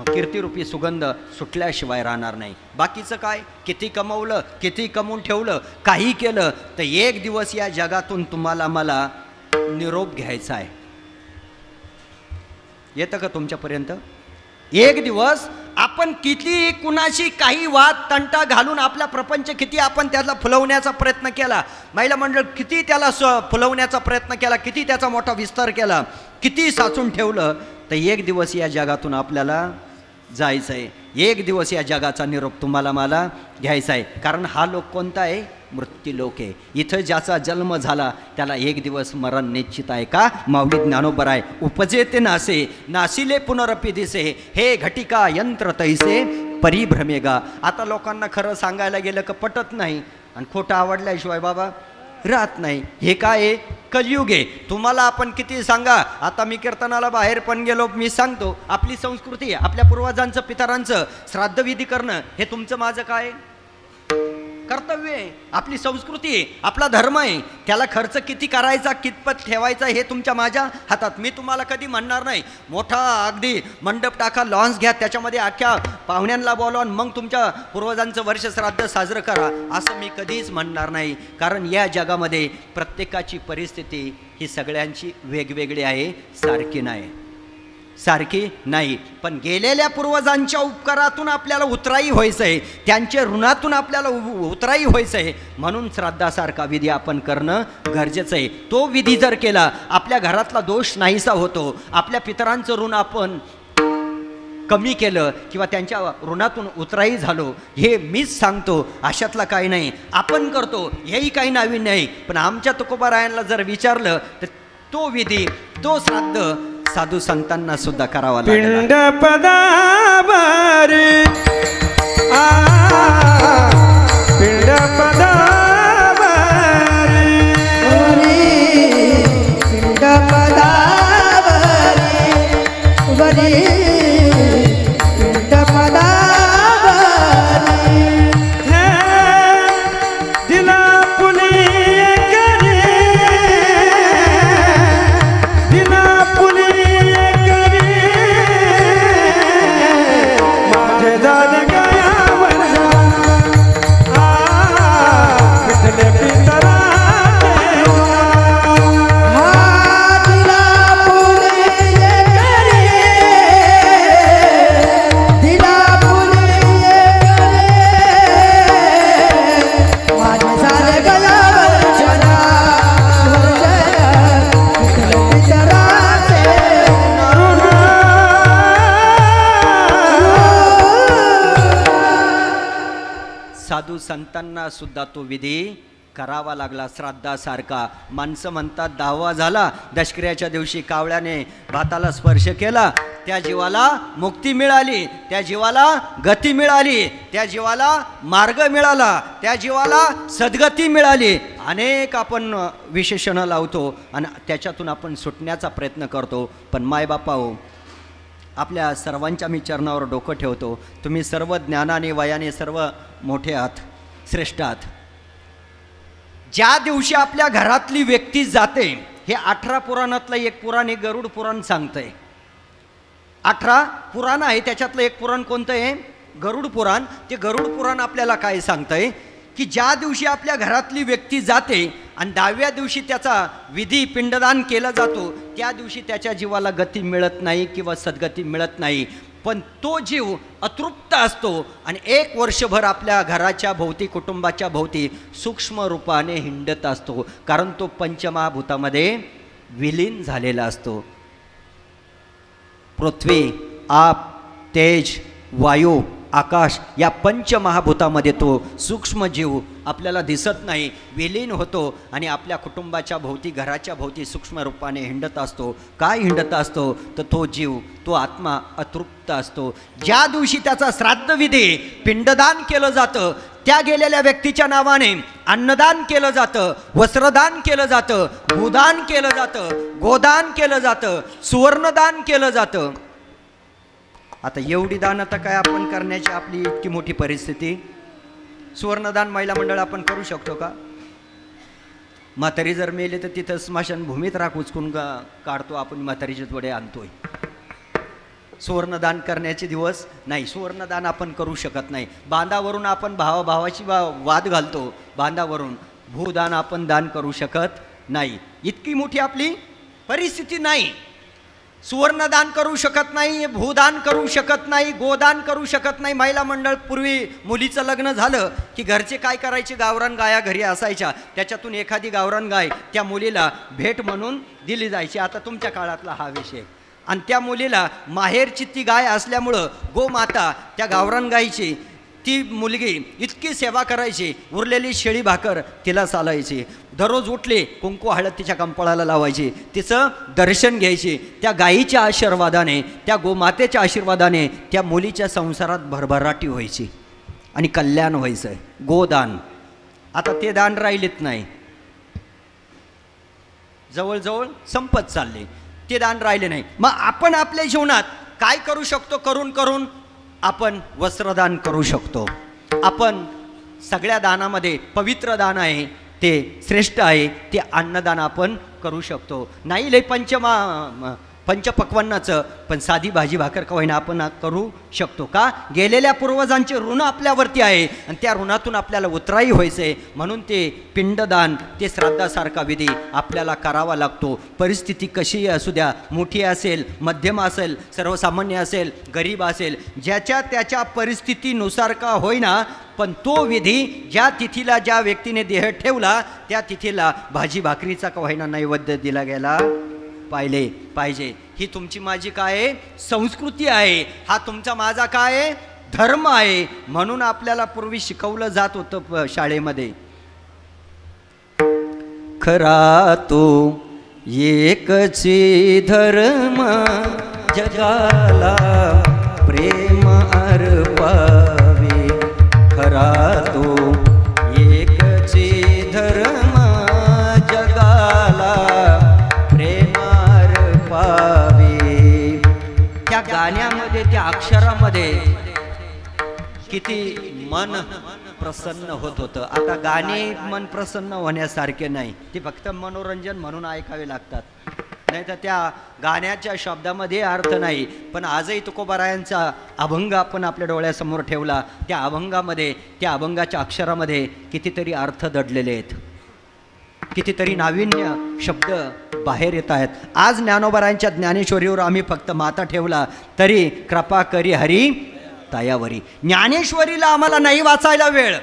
कीर्तिरूपी सुगंध सुटल्याशिवाय राहणार नाही. बाकीचं काय, किती कमवलं, किती कमवून ठेवलं, काही केलं, तर एक दिवस या जगातून तुम्हाला मला निरोप घ्यायचा आहे. येतं का तुमच्यापर्यंत? एक दिवस आपण किती कुणाशी काही वाद तंटा घालून आपला प्रपंच किती आपण त्याला फुलवण्याचा प्रयत्न केला, महिला मंडळ किती त्याला फुलवण्याचा प्रयत्न केला, किती त्याचा मोठा विस्तार केला, किती साचून ठेवलं, तर एक दिवस या जगातून आपल्याला जायचं आहे. एक दिवस या जगाचा निरोप तुम्हाला मला घ्यायचा आहे. कारण हा लोक कोणता आहे, मृत्यूलोक आहे. इथं ज्याचा जन्म झाला त्याला एक दिवस मरण निश्चित आहे. का, माऊली ज्ञानोबर आहे, उपजे ते नासे नासिले पुनरपी दिसे, हे घटिका यंत्र तैसे परिभ्रमेगा. आता लोकांना खरं सांगायला गेलं का पटत नाही, आणि खोटं आवडल्याशिवाय बाबा राहत नाही. हे काय आहे, कलियुग आहे. तुम्हाला आपण किती सांगा, आता मी कीर्तनाला बाहेर पण गेलो, मी सांगतो आपली संस्कृती आहे, आपल्या पूर्वजांचं पितरांचं श्राद्धविधी करणं हे तुमचं माझं काय कर्तव्य आहे, आपली संस्कृती आहे, आपला धर्म आहे. त्याला खर्च किती करायचा, कितपत ठेवायचा हे तुमच्या माझ्या हातात. मी तुम्हाला कधी म्हणणार नाही मोठा अगदी मंडप टाका, लॉन्स घ्या, त्याच्यामध्ये अख्ख्या पाहुण्यांना बोलवा, मग तुमच्या पूर्वजांचं वर्ष श्राद्ध साजरं करा, असं मी कधीच म्हणणार नाही. कारण या जगामध्ये प्रत्येकाची परिस्थिती ही सगळ्यांची वेगवेगळी आहे, सारखी नाही, सारखी नाही. पण गेलेल्या पूर्वजांच्या उपकारातून आपल्याला उतराई व्हायचं आहे, त्यांच्या ऋणातून आपल्याला उतराई व्हायचं आहे. म्हणून श्राद्धासारखा विधी आपण करणं गरजेचं आहे. तो विधी जर केला आपल्या घरातला दोष नाहीसा होतो. आपल्या पितरांचं ऋण आपण कमी केलं किंवा त्यांच्या ऋणातून उतराई झालो, हे मीच सांगतो, अशातला काही नाही. आपण करतो हेही काही नाविन्य नाही. पण आमच्या तुकोबारायांना जर विचारलं तर तो विधी, तो श्राद्ध साधू संतांना सुद्धा करावा लागला. पिंड पदावरी पिंड पदावरी पिंड पदावरी वरी पिंड पदावरी हे दिला पुली करे दिला पुली करे माझे झाले गया वर्षा पितले पितरा दिला पुले करे दिला पुले करे माझे झाले गया वर्षना पितले पितराचे साधू संतांना सुद्धा तो विधी करावा लागला. श्राद्धासारखा. माणसं म्हणतात 10वा झाला, दशकऱ्याच्या दिवशी कावळ्याने भाताला स्पर्श केला, त्या जीवाला मुक्ती मिळाली, त्या जीवाला गती मिळाली, त्या जीवाला मार्ग मिळाला, त्या जीवाला सद्गती मिळाली. अनेक आपण विशेषण लावतो आणि त्याच्यातून आपण सुटण्याचा प्रयत्न करतो. पण मायबापाओ, आपल्या सर्वांच्या मी चरणावर डोकं ठेवतो. तुम्ही सर्व ज्ञानाने वयाने सर्व मोठे आहात, श्रेष्ठ आहात. ज्या दिवशी आपल्या घरातली व्यक्ती जाते, हे 18 पुराणातलं एक पुराण, हे गरुड पुराण सांगतंय. 18 पुराण आहे, त्याच्यातलं एक पुराण कोणतं आहे? गरुड पुराण. ते गरुड पुराण आपल्याला काय सांगतंय की ज्या दिवशी आपल्या घरातली व्यक्ती जाते आणि 10व्या दिवशी त्याचा विधी पिंडदान केला जातो, त्या दिवशी त्याच्या जीवाला गती मिळत नाही किंवा सद्गती मिळत नाही. पण तो जीव अतृप्त असतो आणि 1 वर्षभर आपल्या घराच्या भोवती, कुटुंबाच्या भोवती सूक्ष्म रूपाने हिंडत असतो, कारण तो पंचमहाभूतामध्ये विलीन झालेला असतो. पृथ्वी, आप, तेज, वायू, आकाश या पंचमहाभूतामध्ये तो सूक्ष्म जीव आपल्याला दिसत नाही, विलीन होतो आणि आपल्या कुटुंबाच्या भोवती, घराच्या भोवती सूक्ष्म रूपाने हिंडत असतो. काय हिंडत असतो? तर तो जीव, तो आत्मा अतृप्त असतो. ज्या दिवशी त्याचा श्राद्धविधी, पिंडदान केलं जातं, त्या गेलेल्या व्यक्तीच्या नावाने अन्नदान केलं जातं, वस्त्रदान केलं जातं, भूदान केलं जातं, गोदान केलं जातं, सुवर्णदान केलं जातं. आता एवढी दान आता काय आपण करण्याची आपली इतकी मोठी परिस्थिती. सुवर्णदान महिला मंडळ आपण करू शकतो का? म्हातारी जर मेले तर तिथं स्मशानभूमीत राख उचकून काढतो आपण, म्हातारीचे थोडे आणतोय. सुवर्णदान करण्याचे दिवस नाही, सुवर्णदान आपण करू शकत नाही. बांधावरून आपण भावाभावाची वाद घालतो, बांधावरून. भूदान आपण दान करू शकत नाही, इतकी मोठी आपली परिस्थिती नाही. सुवर्णदान करू शकत नाही, भूदान करू शकत नाही, गोदान करू शकत नाही. महिला मंडळ पूर्वी मुलीचं लग्न झालं की घरचे काय करायचे, गावरान गाया घरी असायच्या, त्याच्यातून एखादी गावरान गाय त्या मुलीला भेट म्हणून दिली जायची. आता तुमच्या काळातला हा विषय. आणि त्या मुलीला माहेरची ती गाय असल्यामुळं गोमाता, त्या गावरान गायची ती मुलगी इतकी सेवा करायची, उरलेली शेळी भाकर तिला चालायची. दररोज उठले कुंकू हळद तिच्या कंपाळाला लावायची, तिचं दर्शन घ्यायची. त्या गायीच्या आशीर्वादाने, त्या गोमातेच्या आशीर्वादाने त्या मुलीच्या संसारात भरभराटी व्हायची आणि कल्याण व्हायचं. गोदान. आता ते दान राहिलेत नाही, जवळजवळ संपत चालले, ते दान राहिले नाही. मग आपण आपल्या जीवनात काय करू शकतो? करून आपण वस्त्रदान करू शकतो. आपण सगळ्या दानामध्ये पवित्र दान आहे, ते श्रेष्ठ आहे, ते अन्नदान आपण करू शकतो. नाही लय पंचपक्वान्नाचं, पण साधी भाजी भाकर का होईना आपण करू शकतो. का? गेलेल्या पूर्वजांचे ऋण आपल्यावरती आहे आणि त्या ऋणातून आपल्याला उतराई व्हायचे, म्हणून ते पिंडदान, ते श्राद्धासारखा विधी आपल्याला करावा लागतो. परिस्थिती कशीही असू द्या, मोठी असेल, मध्यम असेल, सर्वसामान्य असेल, गरीब असेल, ज्याच्या त्याच्या परिस्थितीनुसार का होईना, पण तो विधी ज्या तिथीला ज्या व्यक्तीने देह ठेवला त्या तिथीला भाजी भाकरीचा का होईना नैवेद्य दिला गेला पाहिजे. ही तुमची माझी काय आहे? संस्कृती आहे. हा तुमचा माझा काय आहे? धर्म आहे. म्हणून आपल्याला पूर्वी शिकवलं जात होतं शाळेमध्ये, खरा तो एकची धर्म जगाला प्रेम अर्पावे खरा तो एकची धर्म जगाला प्रेम अर्पावे. त्या गाण्यामध्ये त्या अक्षरामध्ये किती मन प्रसन्न होत होतं. आता गाणे मन प्रसन्न होण्यासारखे नाही, ते फक्त मनोरंजन म्हणून ऐकावे लागतात, नाही तर त्या गाण्याच्या शब्दामध्ये अर्थ नाही. पण आजही तुकोबारायांचा अभंग आपण आपल्या डोळ्यासमोर ठेवला, त्या अभंगामध्ये त्या अभंगाच्या अक्षरामध्ये कितीतरी अर्थ दडलेले आहेत, कितीतरी नाविन्य शब्द बाहेर येत आहेत. आज ज्ञानोबारायांच्या ज्ञानेश्वरीवर आम्ही फक्त माता ठेवला तरी कृपा करी हरी तायावरी. ज्ञानेश्वरीला आम्हाला नाही वाचायला वेळ,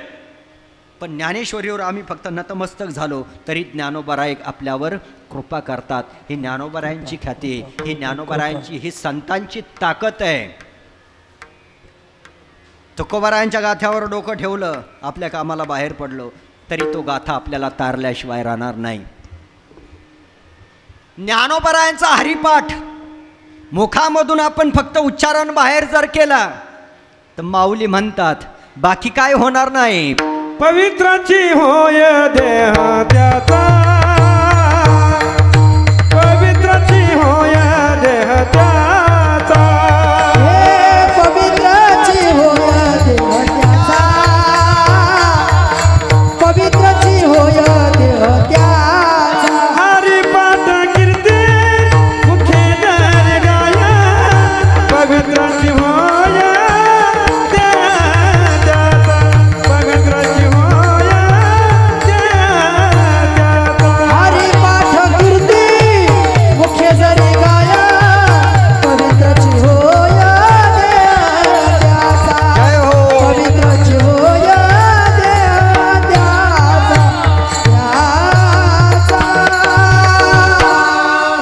पण ज्ञानेश्वरीवर आम्ही फक्त नतमस्तक झालो तरी ज्ञानोबाराय आपल्यावर कृपा करतात. ही ज्ञानोबारायांची ख्याती, ही ज्ञानोबारायांची, ही संतांची ताकद आहे. तुकोबारायांच्या गाथ्यावर डोकं ठेवलं, आपल्या कामाला बाहेर पडलो तरी तो गाथा आपल्याला तारल्याशिवाय राहणार नाही. ज्ञानोबारायांचा हरिपाठ मुखामधून आपण फक्त उच्चारण बाहेर जर केला तर माऊली म्हणतात बाकी काय होणार नाही. पवित्राची होय देह त्याचा, पवित्राची होय देह त्याचा, हे पवित्राची होय देह त्याचा, पवित्राची होय देह त्याचा. हरिपाठ कीर्ती मुखे जर गाया, पवित्राची होय देह त्याचा, पवित्राची होय देह त्याचा. हरिपाठ कीर्ती मुख्य जरी गाया, पवित्राची होय देह त्याचा, जय हो. पवित्राची होय देह त्याचा.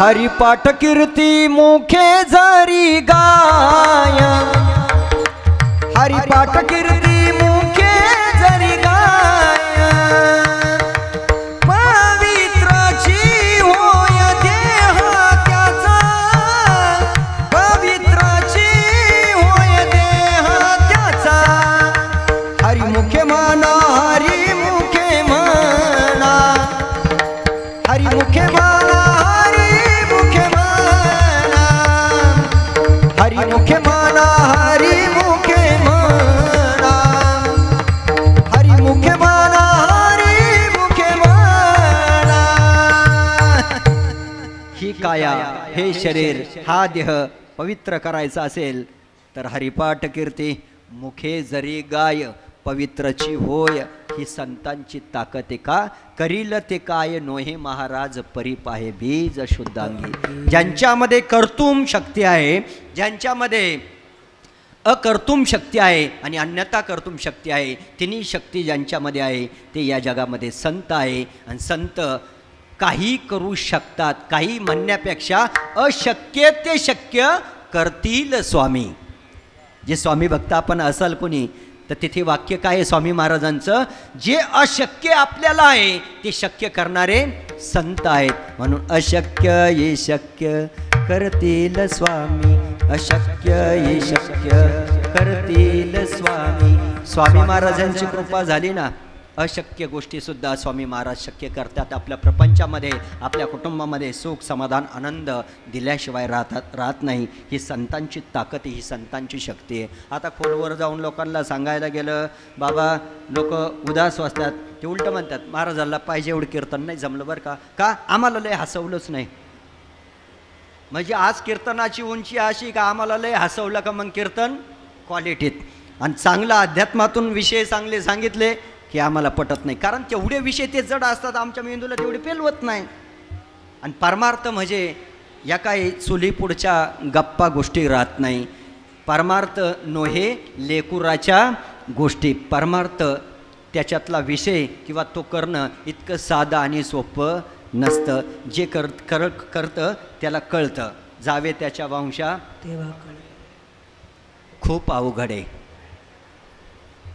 हरिपाठ कीर्ती मुखे जरी गाय, हरिपाठ कीर्ती मुखे जरी गाय, पवित्राची होय देह त्याचा, पवित्राची होय देह त्याचा. हरिमुखे म्हणा, हरिमुखे म्हणा, हरिमुखे म्हणा, हरिमुखे म्हणा, हरिमुखे म्हणा, हरिमुखे म्हणा, हरिमुखे म्हणा, हरिमुखे म्हणा. ही काया, हे शरीर, हा देह पवित्र करायचा असेल तर हरिपाठ कीर्ती मुखे जरी गाय, पवित्रची होय ही संतांची ताकद आहे. का करील ते काय नोहे महाराज परिपाहे बीज शुद्धांगी. ज्यांच्यामध्ये कर्तुम शक्ती आहे, ज्यांच्यामध्ये अकर्तुम शक्ती आहे आणि अन्यथा कर्तुम शक्ती आहे, तिन्ही शक्ती ज्यांच्यामध्ये आहे ते या जगामध्ये संत आहे. आणि संत काही करू शकतात, काही म्हणण्यापेक्षा अशक्य ते शक्य करतील स्वामी. जे स्वामी भक्त आपण असाल कोणी तर तिथे वाक्य काय आहे स्वामी महाराजांचं, जे अशक्य आपल्याला आहे ते शक्य करणारे संत आहेत. म्हणून अशक्य ये शक्य करतील स्वामी, अशक्य ये शक्य करतील स्वामी. स्वामी महाराजांची कृपा झाली ना, अशक्य गोष्टी सुद्धा स्वामी महाराज शक्य करतात. आपल्या प्रपंचामध्ये, आपल्या कुटुंबामध्ये सुख समाधान आनंद दिल्याशिवाय राहत नाही. ही संतांची ताकद आहे, ही संतांची शक्ती आहे. आता खोलवर जाऊन लोकांना सांगायला गेलं, बाबा लोक उदास वाचतात, ते उलटं म्हणतात महाराजाला पाहिजे एवढं कीर्तन नाही जमलं बरं का. का आम्हाला लय हसवलंच नाही. म्हणजे आज कीर्तनाची उंची अशी का आम्हाला लय हसवलं का मग कीर्तन क्वालिटीत, आणि चांगला अध्यात्मातून विषय चांगले सांगितले की आम्हाला पटत नाही. कारण तेवढे विषय ते जड असतात, आमच्या मेंदूला तेवढे पेलवत नाही. आणि परमार्थ म्हणजे या काही चुली पुढच्या गप्पा गोष्टी राहत नाही. परमार्थ नोहे लेकुराच्या गोष्टी. परमार्थ त्याच्यातला विषय किंवा तो करणं इतकं साधं आणि सोपं नसतं. जे करतं त्याला कळतं. जावे त्याच्या वंशा खूप अवघड आहे.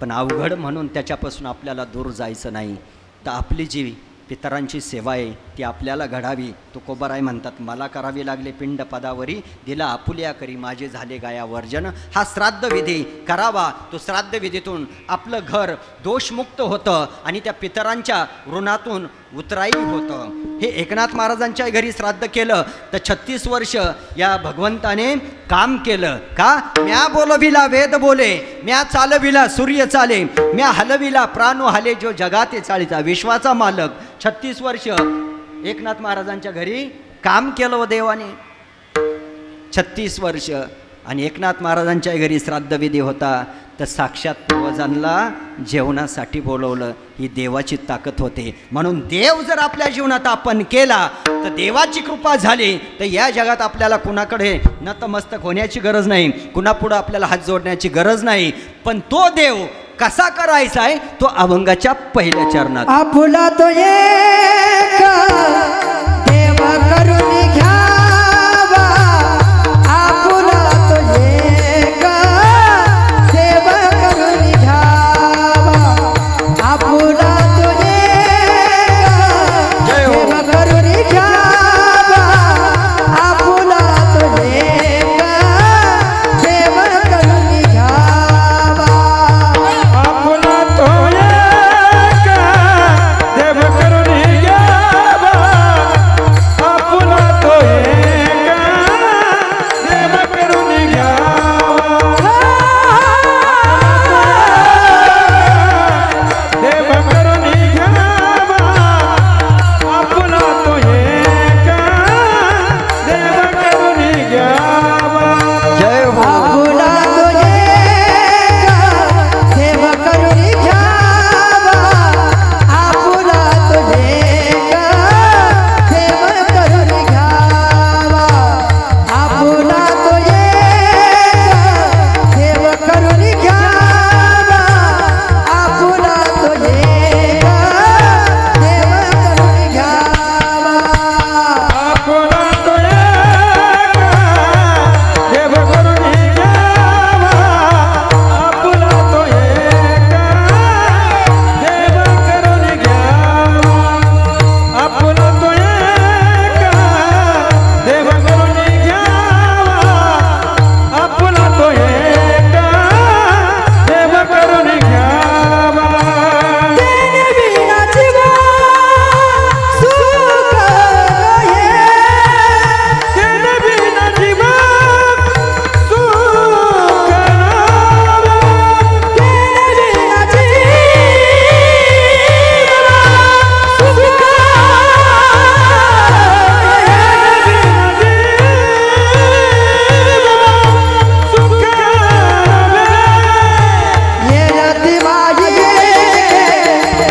पण अवघड म्हणून त्याच्यापासून आपल्याला दूर जायचं नाही. तर आपली जी पितरांची सेवा आहे ती आपल्याला घडावी. तुकोबाराय म्हणतात, मला करावी लागले पिंड पदावरी, दिला आपुल्या करी माझे झाले गाया वर्जन. हा श्राद्ध विधी करावा. तो श्राद्ध विधीतून आपलं घर दोषमुक्त होतं आणि त्या पितरांच्या ऋणातून उतराई होतं. हे एकनाथ महाराजांच्या घरी श्राद्ध केलं तर 36 वर्ष या भगवंताने काम केलं. का? म्या बोलविला वेद बोले, म्या चालविला सूर्य चाले, म्या हलविला प्राणो हाले, जो जगाते चाळीचा. विश्वाचा मालक 36 वर्ष एकनाथ महाराजांच्या घरी काम केलं व देवाने. 36 वर्ष. आणि एकनाथ महाराजांच्या घरी श्राद्धविधी होता तर साक्षात पूर्वजांना जेवणासाठी बोलवलं. ही देवाची ताकद होते. म्हणून देव जर आपल्या जीवनात आपण केला तर देवाची कृपा झाली तर या जगात आपल्याला कुणाकडे नतमस्तक होण्याची गरज नाही, कुणापुढं आपल्याला हात जोडण्याची गरज नाही. पण तो देव कसा करायचा आहे तो अभंगाच्या पहिल्या चरणात. आपुला तो एक देव करून घ्यावा, आपुला तो एक देव करून घ्यावा, आपुला तो एक देव करून घ्यावा, आपुला तो एक देव करून घ्यावा. आपुला तो एक देव करून घ्यावा, आपुला तो एक देव करून घ्यावा, देव करून घ्यावा, आपुला तो एक देव करून घ्यावा. जय हो. आपुला तो एक देव करून घ्यावा, आपुला तो एक देव करून घ्यावा, आपुला तो एक देव करून घ्यावा, आपुला तो एक देव करून घ्यावा. आपुला तो एक देव करून घ्यावा, आपुला तो एक देव करून घ्यावा, आपुला तो एक देव करून घ्यावा, आपुला तो एक देव करून घ्यावा. तेने बिना जीवा सुख नाही, तेने बिना जीवा सुख नाही, तेने बिना जीवा सुख ये रती माझी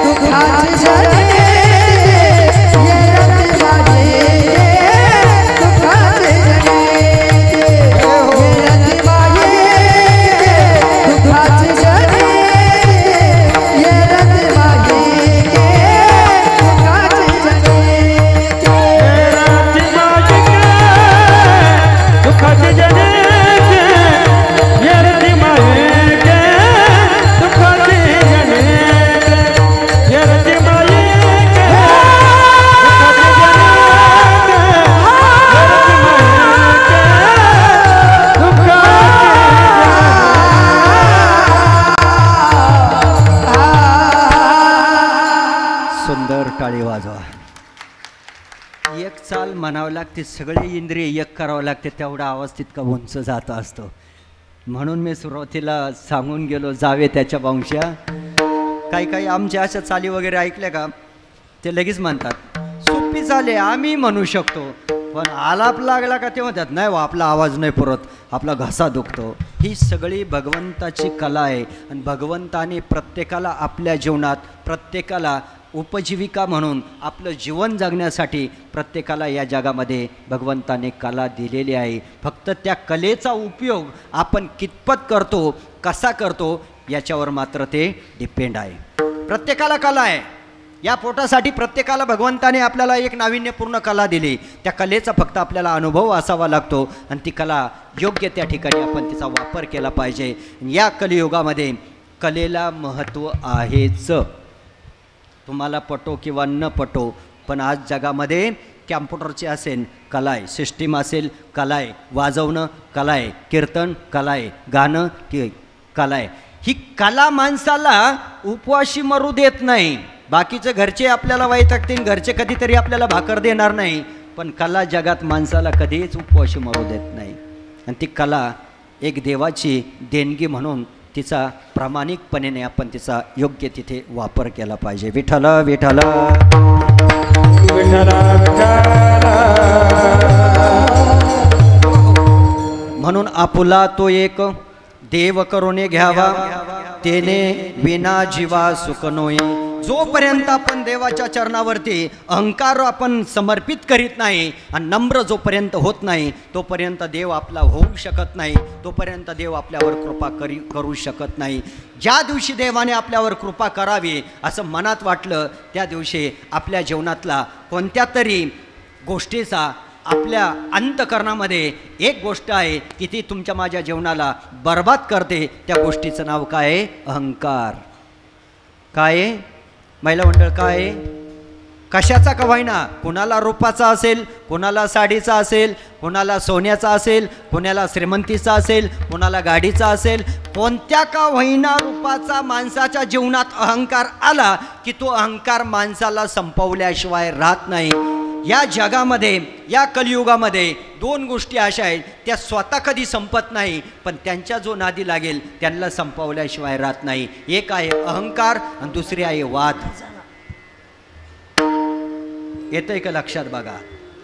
दुःखाची जने, ये रती माझी दुःखाची जने, ये रती माझी दुःखाची जने, ये रती माझी दुःखाची जने. राती माझी दुःखाची जने, ये रती माझी दुःखाची जने, ये रती माझी सुंदर टाळी वाजवा. एक चाल म्हणावं लागते, सगळे इंद्रिय एक करावं लागते, तेवढा आवाज तितका उंच जात असतो. म्हणून मी सुरुवातीला सांगून गेलो जावे त्याच्या वंशा. काही आमच्या अशा चाली वगैरे ऐकल्या का ते लगेच म्हणतात सोपी चाले आम्ही म्हणू शकतो, पण आलाप लागला का ते म्हणतात नाही वा आपला आवाज नाही पुरत, आपला घसा दुखतो. ही सगळी भगवंताची कला आहे आणि भगवंताने प्रत्येकाला आपल्या जीवनात प्रत्येकाला उपजीविका म्हणून आपलं जीवन जगण्यासाठी प्रत्येकाला या जगामध्ये भगवंताने कला दिलेली आहे. फक्त त्या कलेचा उपयोग आपण कितपत करतो, कसा करतो याच्यावर मात्र ते डिपेंड आहे. प्रत्येकाला कला आहे. या पोटासाठी प्रत्येकाला भगवंताने आपल्याला एक नाविन्यपूर्ण कला दिली. त्या कलेचा फक्त आपल्याला अनुभव असावा लागतो आणि ती कला योग्य त्या ठिकाणी आपण तिचा वापर केला पाहिजे. या कलियुगामध्ये कलेला महत्त्व आहेच. तुम्हाला पटो किंवा न पटो, पण आज जगामध्ये कॅम्प्युटरची असेल कला आहे, सिस्टीम असेल कला आहे, वाजवणं कला आहे, कीर्तन कला आहे, गाणं की कला आहे. ही कला माणसाला उपवाशी मरू देत नाही. बाकीचे घरचे आपल्याला वैतागतील, घरचे कधीतरी आपल्याला भाकर देणार नाही, पण कला जगात माणसाला कधीच उपवाशी मरू देत नाही. आणि ती कला एक देवाची देणगी म्हणून तिचा प्रामाणिकपणे आपण तिचा योग्य तिथे वापर केला पाहिजे. विठ्ठल विठ्ठल म्हणून आपुला तो एक देव करून घ्यावा, तेने विना जीवा सुख नोई. जोपर्यंत आपण देवाच्या चरणावरती अहंकार आपण समर्पित करीत नाही आणि नम्र जोपर्यंत होत नाही, तोपर्यंत देव आपला होऊ शकत नाही, तोपर्यंत देव आपल्यावर कृपा करू शकत नाही. ज्या दिवशी देवाने आपल्यावर कृपा करावी असं मनात वाटलं, त्या दिवशी आपल्या जीवनातला कोणत्या तरी गोष्टीचा आपल्या अंतकरणामध्ये एक गोष्ट आहे की ती तुमच्या माझ्या जीवनाला बर्बाद करते. त्या गोष्टीचं नाव काय आहे? अहंकार. काय आहे महिला मंडळ? काय आहे? कशाचा का होईना, कोणाला रूपाचा असेल, कोणाला साडीचा असेल, कोणाला सोन्याचा असेल, कोणाला श्रीमंतीचा असेल, कोणाला गाडीचा असेल, कोणत्या का होईना रूपाचा माणसाच्या जीवनात अहंकार आला की तो अहंकार माणसाला संपवल्याशिवाय राहत नाही. या जगामध्ये, या कलियुगामध्ये दोन गोष्टी अशा आहेत, त्या स्वतः कधी संपत नाही, पण त्यांच्या जो नादी लागेल त्यांना संपवल्याशिवाय राहत नाही. एक आहे अहंकार आणि दुसरी आहे वाद. येतंय का लक्षात? बघा,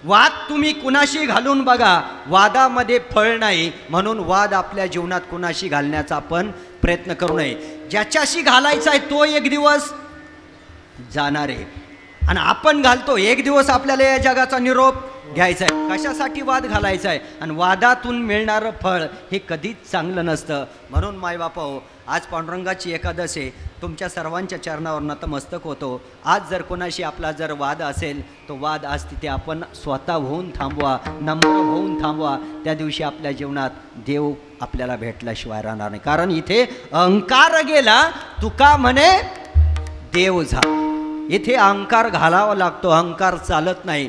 वाद तुम्ही कुणाशी घालून बघा, वादामध्ये फळ नाही, म्हणून वाद आपल्या जीवनात कुणाशी घालण्याचा आपण प्रयत्न करू नये. ज्याच्याशी घालायचा आहे तो एक दिवस जाणार आहे आणि आपण घालतो, एक दिवस आपल्याला या जगाचा निरोप घ्यायचा आहे. कशासाठी वाद घालायचा आहे? आणि वादातून मिळणारं फळ हे कधीच चांगलं नसतं. म्हणून मायबापाओ, आज पांडुरंगाची एकादशी आहे, तुमच्या सर्वांच्या चरणावर नतमस्तक होतो. आज जर कोणाशी आपला जर वाद असेल, तो वाद आज तिथे आपण स्वतः होऊन थांबवा, नम्र होऊन थांबवा. त्या दिवशी आपल्या जीवनात देव आपल्याला भेटल्याशिवाय राहणार नाही. कारण इथे अहंकार गेला, तुका म्हणे देव झाला. इथे अहंकार घालावा लागतो, अहंकार चालत नाही.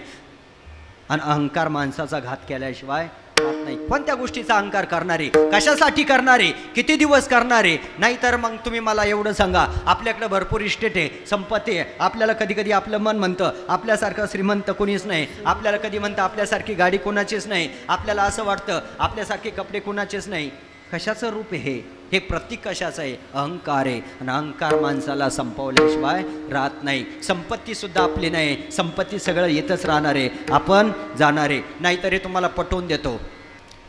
आणि अहंकार माणसाचा घात केल्याशिवाय राहत नाही. कोणत्या गोष्टीचा अहंकार करणारे, कशासाठी करणारे, किती दिवस करणारे? नाहीतर मग तुम्ही मला एवढं सांगा, आपल्याकडे भरपूर इस्टेट आहे, संपत्ती आहे, आपल्याला कधी कधी आपलं मन म्हणतं आपल्यासारखं श्रीमंत कोणीच नाही, आपल्याला कधी म्हणतं आपल्यासारखी गाडी कोणाचीच नाही, आपल्याला असं वाटतं आपल्यासारखे कपडे कोणाचेच नाही. कशाचं रूप आहे हे? प्रतीक कशाचं आहे? अहंकार आहे. आणि अहंकार माणसाला संपवल्याशिवाय राहत नाही. संपत्तीसुद्धा आपली नाही, संपत्ती सगळं येतच राहणार आहे, आपण जाणार आहे. नाहीतरी तुम्हाला पटवून देतो,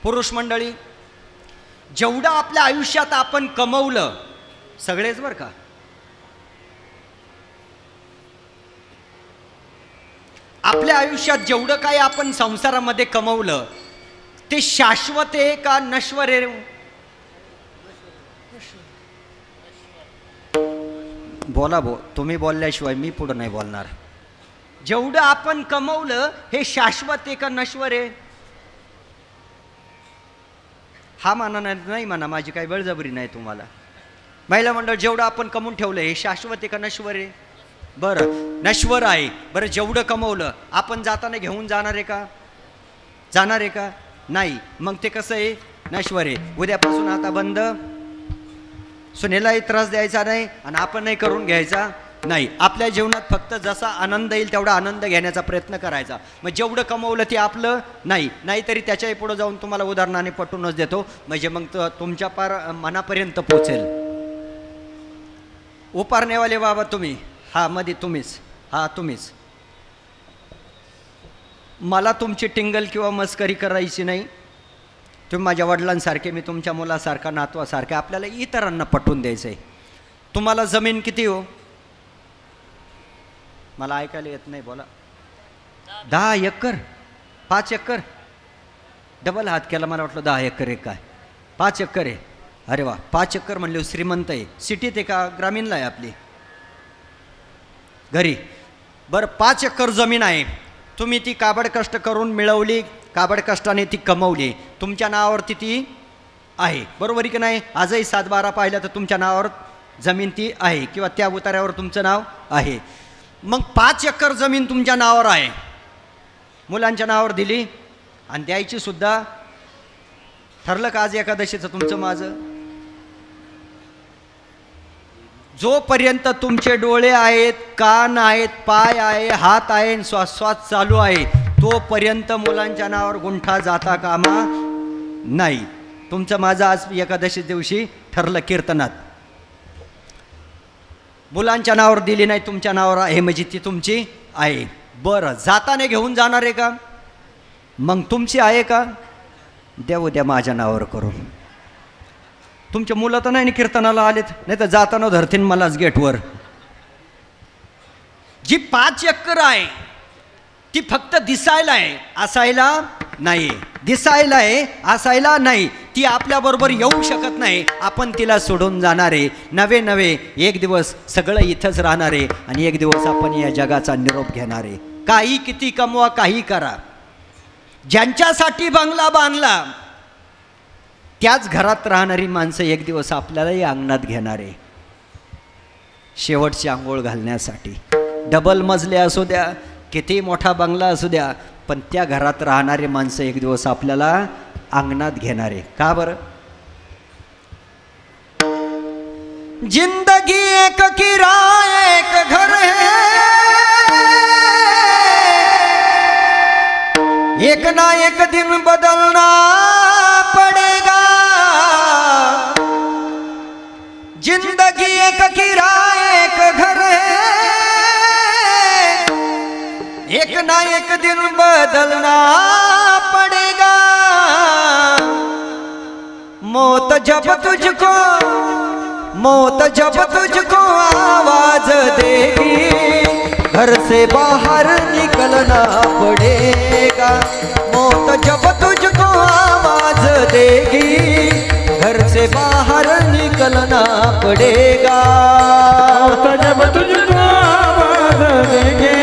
पुरुष मंडळी, जेवढं आपल्या आयुष्यात आपण कमवलं, सगळेच बरं का, आपल्या आयुष्यात जेवढं काही आपण संसारामध्ये कमवलं ते शाश्वत आहे का नश्वर आहे? बोला तुम्ही बोलल्याशिवाय मी पुढं नाही बोलणार. जेवढं आपण कमवलं हे शाश्वत आहे का नश्वर आहे? हा म्हणा नाही म्हणा, माझी काही बळजबरी नाही तुम्हाला. महिला मंडळ, जेवढं आपण कमवून ठेवलं हे शाश्वत आहे का नश्वर आहे? बरं, नश्वर आहे. बरं, जेवढं कमवलं आपण जाताना घेऊन जाणार आहे का? जाणार आहे का? नाही. मग ते कसं आहे? नश्वर आहे. उद्यापासून आता बंद, सुनेलाही त्रास द्यायचा नाही आणि आपण नाही करून घ्यायचा नाही. आपल्या जीवनात फक्त जसा आनंद येईल तेवढा आनंद घेण्याचा प्रयत्न करायचा. मग जेवढं कमवलं ते आपलं नाही. नाहीतरी त्याच्याही पुढे जाऊन तुम्हाला उदाहरणाने पटवूनच देतो, म्हणजे मग तुमच्या पार मनापर्यंत पोचेल. उपारनेवाले बाबा तुम्ही, हा मध्ये तुम्हीच, हा तुम्हीच. मला तुमची टिंगल किंवा मस्करी करायची नाही. तुम्ही माझ्या वडिलांसारखे, मी तुमच्या मुलासारखा, नातवासारखा. आपल्याला इतरांना पटवून द्यायचं आहे. तुम्हाला जमीन किती हो? मला ऐकायला येत नाही, बोला. 10 एकर, 5 एकर, डबल हात केला, मला वाटलं 10 एकर आहे काय. 5 एकर आहे. अरे वा, 5 एकर म्हणले श्रीमंत आहे. सिटीत आहे का ग्रामीणला आहे आपली? घरी. बरं, 5 एकर जमीन आहे. तुम्ही ती काबड कष्ट करून मिळवली, काबड कष्टाने ती कमवली, तुमच्या नावावरती ती आहे, बरोबर आहे की नाही? आजही 7-12 पाहिलं तर तुमच्या नावावर जमीन ती आहे किंवा त्या उतार्यावर तुमचं नाव आहे. मग 5 एकर जमीन तुमच्या नावावर आहे, मुलांच्या नावावर दिली आणि द्यायची सुद्धा. ठरलं का आज एकादशीचं तुमचं माझं? जोपर्यंत तुमचे डोळे आहेत, कान आहेत, पाय आहे, हात आहे, श्वासोच्छ्वास चालू आहे, तोपर्यंत मुलांच्या नावावर गुंठा जाता कामा नाही. तुमचं माझं आज एकादशी दिवशी ठरलं कीर्तनात. मुलांच्या नावावर दिली नाही, तुमच्या नावावर आहे म्हणजे ती तुमची आहे. बरं, जाताने घेऊन जाणार आहे का? मग तुमची आहे का? द्या उद्या माझ्या नावावर करून. तुमच्या मुलं तर नाही कीर्तनाला आलेत, नाही तर जाताना धरतीन मलाच गेटवर. जी 5 एकर आहे ती फक्त दिसायला आहे, असायला नाही. दिसायला आहे, असायला नाही. ती आपल्याबरोबर येऊ शकत नाही. आपण तिला सोडून जाणार आहे. नवे नवे एक दिवस सगळं इथंच राहणार आहे आणि एक दिवस आपण या जगाचा निरोप घेणार आहे. काही किती कमवा, काही करा. ज्यांच्यासाठी बंगला बांधला त्याच घरात राहणारी माणसं एक दिवस आपल्यालाही अंगणात घेणार आहे, शेवटची आंघोळ घालण्यासाठी. डबल मजले असू द्या, किती मोठा बंगला असू द्या, पण त्या घरात राहणारे माणसं एक दिवस आपल्याला अंगणात घेणार आहे. का बरं? जिंदगी एक किराया एक घर है, एक ना एक दिन बदलना पड़ेगा. जिंदगी एक किराया एक घर है, एक ना एक दिन बदलना पड़ेगा. मौत जब तुझको आवाज देगी, घर से बाहर निकलना पड़ेगा. मौत जब तुझको आवाज देगी, घर से बाहर निकलना पड़ेगा. मौत जब तुझको आवाज देगी,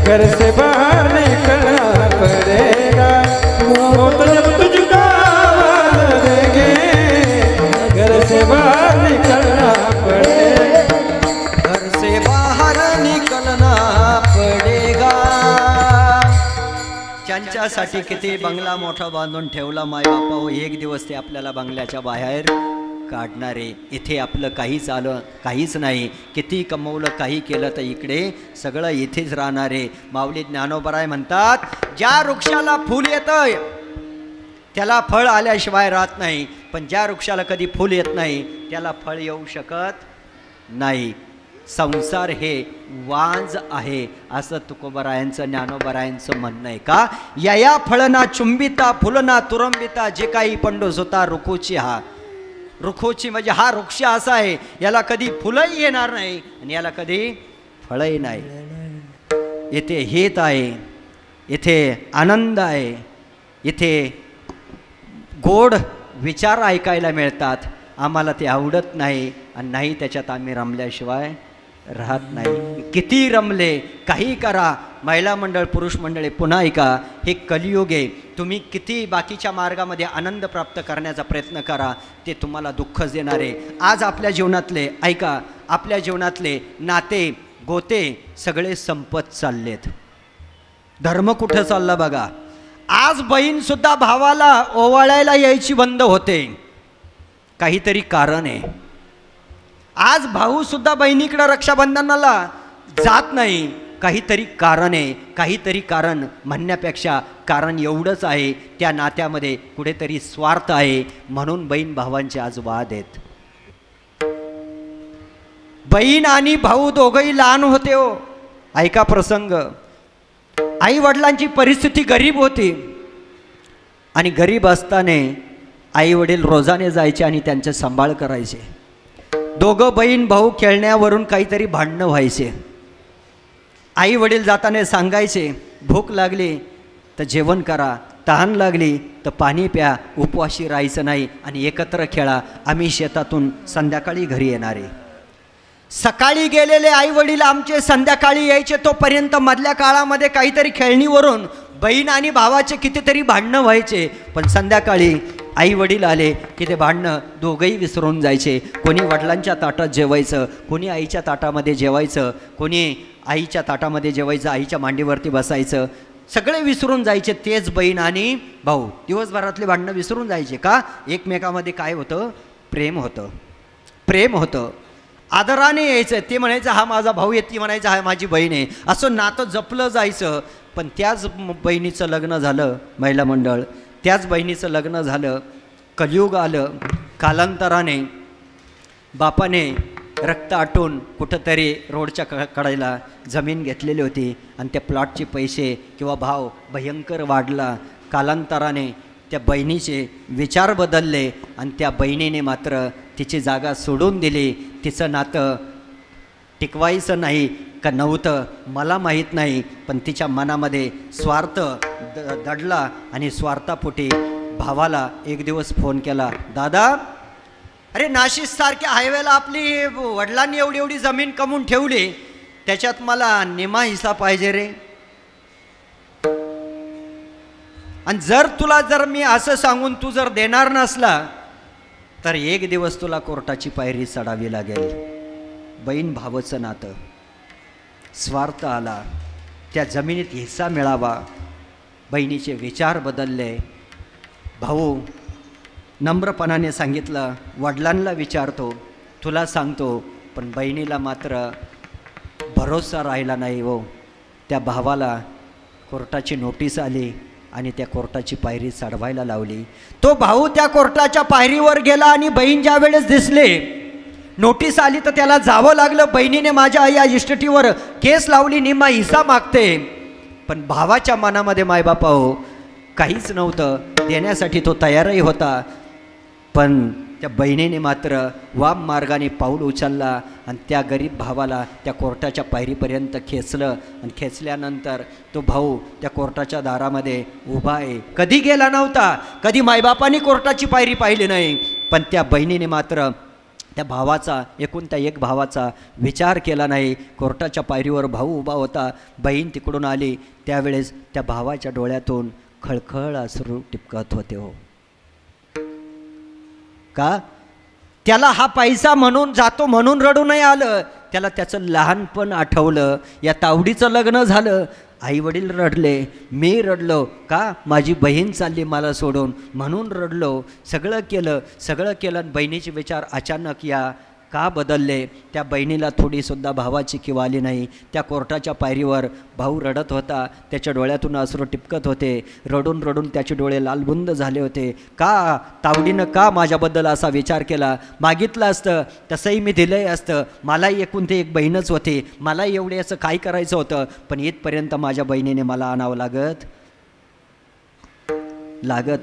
घर से बाहर निकलना पड़ेगा. मौत जब तुझको आवाज देगी, घर से बाहर निकलना पड़ेगा. घर से बाहर निकलना पड़ेगा. ज्यांच्यासाठी किती बंगला मोठा बांधून ठेवला माय बापा हो, एक दिवस ते आपल्याला बंगल्याच्या बाहेर काढणारे. इथे आपलं काहीच आलं काहीच नाही. किती कमवलं, काही केलं तर इकडे सगळं इथेच राहणारे. माऊली ज्ञानोबराय म्हणतात, ज्या वृक्षाला फूल येतंय त्याला फळ आल्याशिवाय राहत नाही, पण ज्या वृक्षाला कधी फूल येत नाही त्याला फळ येऊ शकत नाही. संसार हे वांज आहे असं तुकोबरायांचं ज्ञानोबरायांचं म्हणणं आहे. का? या फळना चुंबिता फुलना तुरंबिता, जे काही पंडोस होता रुखोची. हा रुखोची म्हणजे हा वृक्ष असा आहे, याला कधी फुलंही येणार नाही आणि याला कधी फळही नाही. इथे हेत आहे, इथे आनंद आहे, इथे गोड विचार ऐकायला मिळतात. आम्हाला ते आवडत नाही आणि नाही त्याच्यात आम्ही रमल्याशिवाय राहत नाही. किती रमले, काही करा. महिला मंडळ, पुरुष मंडळे, पुन्हा ऐका, हे कलियुग आहे. तुम्ही किती बाकीच्या मार्गामध्ये आनंद प्राप्त करण्याचा प्रयत्न करा, ते तुम्हाला दुःखच देणार आहे. आज आपल्या जीवनातले ऐका, आपल्या जीवनातले नाते गोते सगळे संपत चाललेत. धर्म कुठं चालला बघा. आज बहीणसुद्धा भावाला ओवाळायला यायची बंद होते, काहीतरी कारण आहे. आज भाऊ सुद्धा बहिणीकडे रक्षाबंधनाला जात नाही, काहीतरी कारण आहे. काहीतरी कारण म्हणण्यापेक्षा कारण एवढंच आहे, त्या नात्यामध्ये कुठेतरी स्वार्थ आहे, म्हणून बहीण भावांचे आज वाद आहेत. बहीण आणि भाऊ दोघंही लहान होते हो. ऐका प्रसंग. आई वडिलांची परिस्थिती गरीब होती आणि गरीब असताना आई वडील रोजाने जायचे आणि त्यांचे सांभाळ करायचे. दोघं बहीण भाऊ खेळण्यावरून काहीतरी भांडणं व्हायचे. आई वडील जाताना सांगायचे, भूक लागली तर जेवण करा, तहान लागली तर पाणी प्या, उपवाशी राहायचं नाही आणि एकत्र खेळा, आम्ही शेतातून संध्याकाळी घरी येणारे. सकाळी गेलेले आई वडील आमचे संध्याकाळी यायचे, तोपर्यंत मधल्या काळामध्ये काहीतरी खेळणीवरून बहीण आणि भावाचे कितीतरी भांडणं व्हायचे. पण संध्याकाळी आई वडील आले की ते भांडणं दोघंही विसरून जायचे. कोणी वडिलांच्या ताटात जेवायचं, कोणी आईच्या ताटामध्ये जेवायचं, कोणी आईच्या ताटामध्ये जेवायचं, आईच्या मांडीवरती बसायचं. सगळे विसरून जायचे. तेच बहीण आणि भाऊ दिवसभरातले भांडणं विसरून जायचे. का? एकमेकामध्ये काय होतं? प्रेम होतं. प्रेम होतं. आदराने यायचं. ते म्हणायचं हा माझा भाऊ आहे, ती म्हणायचं हा माझी बहीण आहे. असं नातं जपलं जायचं. पण त्याच बहिणीचं लग्न झालं महिला मंडळ, त्याच बहिणीचं लग्न झालं. कलियुग आलं. कालांतराने बापाने रक्त आटून कुठंतरी रोडच्या कडेला जमीन घेतलेली होती आणि त्या प्लॉटचे पैसे किंवा भाव भयंकर वाढला. कालांतराने त्या बहिणीचे विचार बदलले आणि त्या बहिणीने मात्र तिची जागा सोडून दिली. तिचं नातं टिकवायचं नाही का नव्हतं मला माहीत नाही, पण तिच्या मनामध्ये स्वार्थ दडला आणि स्वार्थापोटी भावाला एक दिवस फोन केला. दादा, अरे नाशिकसारख्या हायवेला आपली वडिलांनी एवढी एवढी जमीन कमवून ठेवली, त्याच्यात मला निमा हिस्सा पाहिजे रे. आणि जर मी असं सांगून तू जर देणार नसला तर एक दिवस तुला कोर्टाची पायरी चढावी लागेल. बहीण भावाचं नातं, स्वार्थ आला, त्या जमिनीत हिस्सा मिळावा. बहिणीचे विचार बदलले. भाऊ नम्रपणाने सांगितलं, वडिलांना विचारतो, तुला सांगतो, पण बहिणीला मात्र भरोसा राहिला नाही. हो, त्या भावाला कोर्टाची नोटीस आली आणि त्या कोर्टाची पायरी चढवायला लावली. तो भाऊ त्या कोर्टाच्या पायरीवर गेला आणि बहीण ज्या वेळेस दिसले, नोटीस आली तर त्याला जावं लागलं. बहिणीने माझ्या या इस्टेटीवर केस लावली, निम्मा हिस्सा मागते. पण भावाच्या मनामध्ये मायबापा हो काहीच नव्हतं देण्यासाठी. तो तयारही होता, पण त्या बहिणीने मात्र वाम मार्गाने पाऊल उचलला आणि त्या गरीब भावाला त्या कोर्टाच्या पायरीपर्यंत खेचलं. आणि खेचल्यानंतर तो भाऊ त्या कोर्टाच्या दारामध्ये उभा आहे. कधी गेला नव्हता, कधी मायबापाने कोर्टाची पायरी पाहिली नाही, पण त्या बहिणीने मात्र त्या भावाचा, एकूण त्या एक भावाचा विचार केला नाही. कोर्टाच्या पायरीवर भाऊ उभा होता, बहीण तिकडून आली. त्यावेळेस त्या भावाच्या डोळ्यातून खळखळ अश्रू टिपकत होते. हो का? त्याला हा पैसा म्हणून जातो म्हणून रडू नाही आलं, त्याला त्याचं लहानपण आठवलं. या तावडीचं लग्न झालं, आई वडील रडले, मी रडलो. का? माझी बहीण चालली मला सोडून म्हणून रडलो. सगळं केलं. बहिणीचे विचार अचानक या का बदलले? त्या बहिणीला थोडीसुद्धा भावाची किंवा आली नाही. त्या कोर्टाच्या पायरीवर भाऊ रडत होता, त्याच्या डोळ्यातून अश्रू टिपकत होते. रडून रडून त्याचे डोळे लालबुंद झाले होते. का? तावडीनं का माझ्याबद्दल असा विचार केला? मागितलं असतं तसंही मी दिलंही असतं. मलाही एकूण ते एक बहीणच होती, मलाही एवढे असं काय करायचं होतं, पण इथपर्यंत माझ्या बहिणीने मला आणावं लागत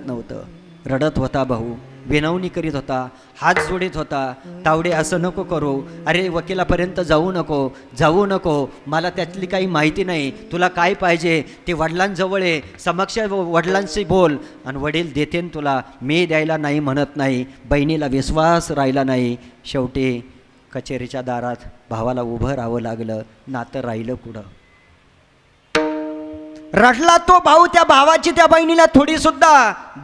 नव्हतं. रडत होता भाऊ, विनवणी करीत होता, हात जोडीत होता. तावडे असं नको करू, अरे वकिलापर्यंत जाऊ नको, मला त्यातली काही माहिती नाही, तुला काय पाहिजे ते वडिलांजवळ आहे, समक्ष वडिलांशी बोल आणि वडील देतेन तुला, मी द्यायला नाही म्हणत नाही. बहिणीला विश्वास राहिला नाही. शेवटी कचेरीच्या दारात भावाला उभं राहावं लागलं. नातं राहिलं कुठं? रडला तो भाऊ. त्या भावाची त्या बहिणीला थोडी सुद्धा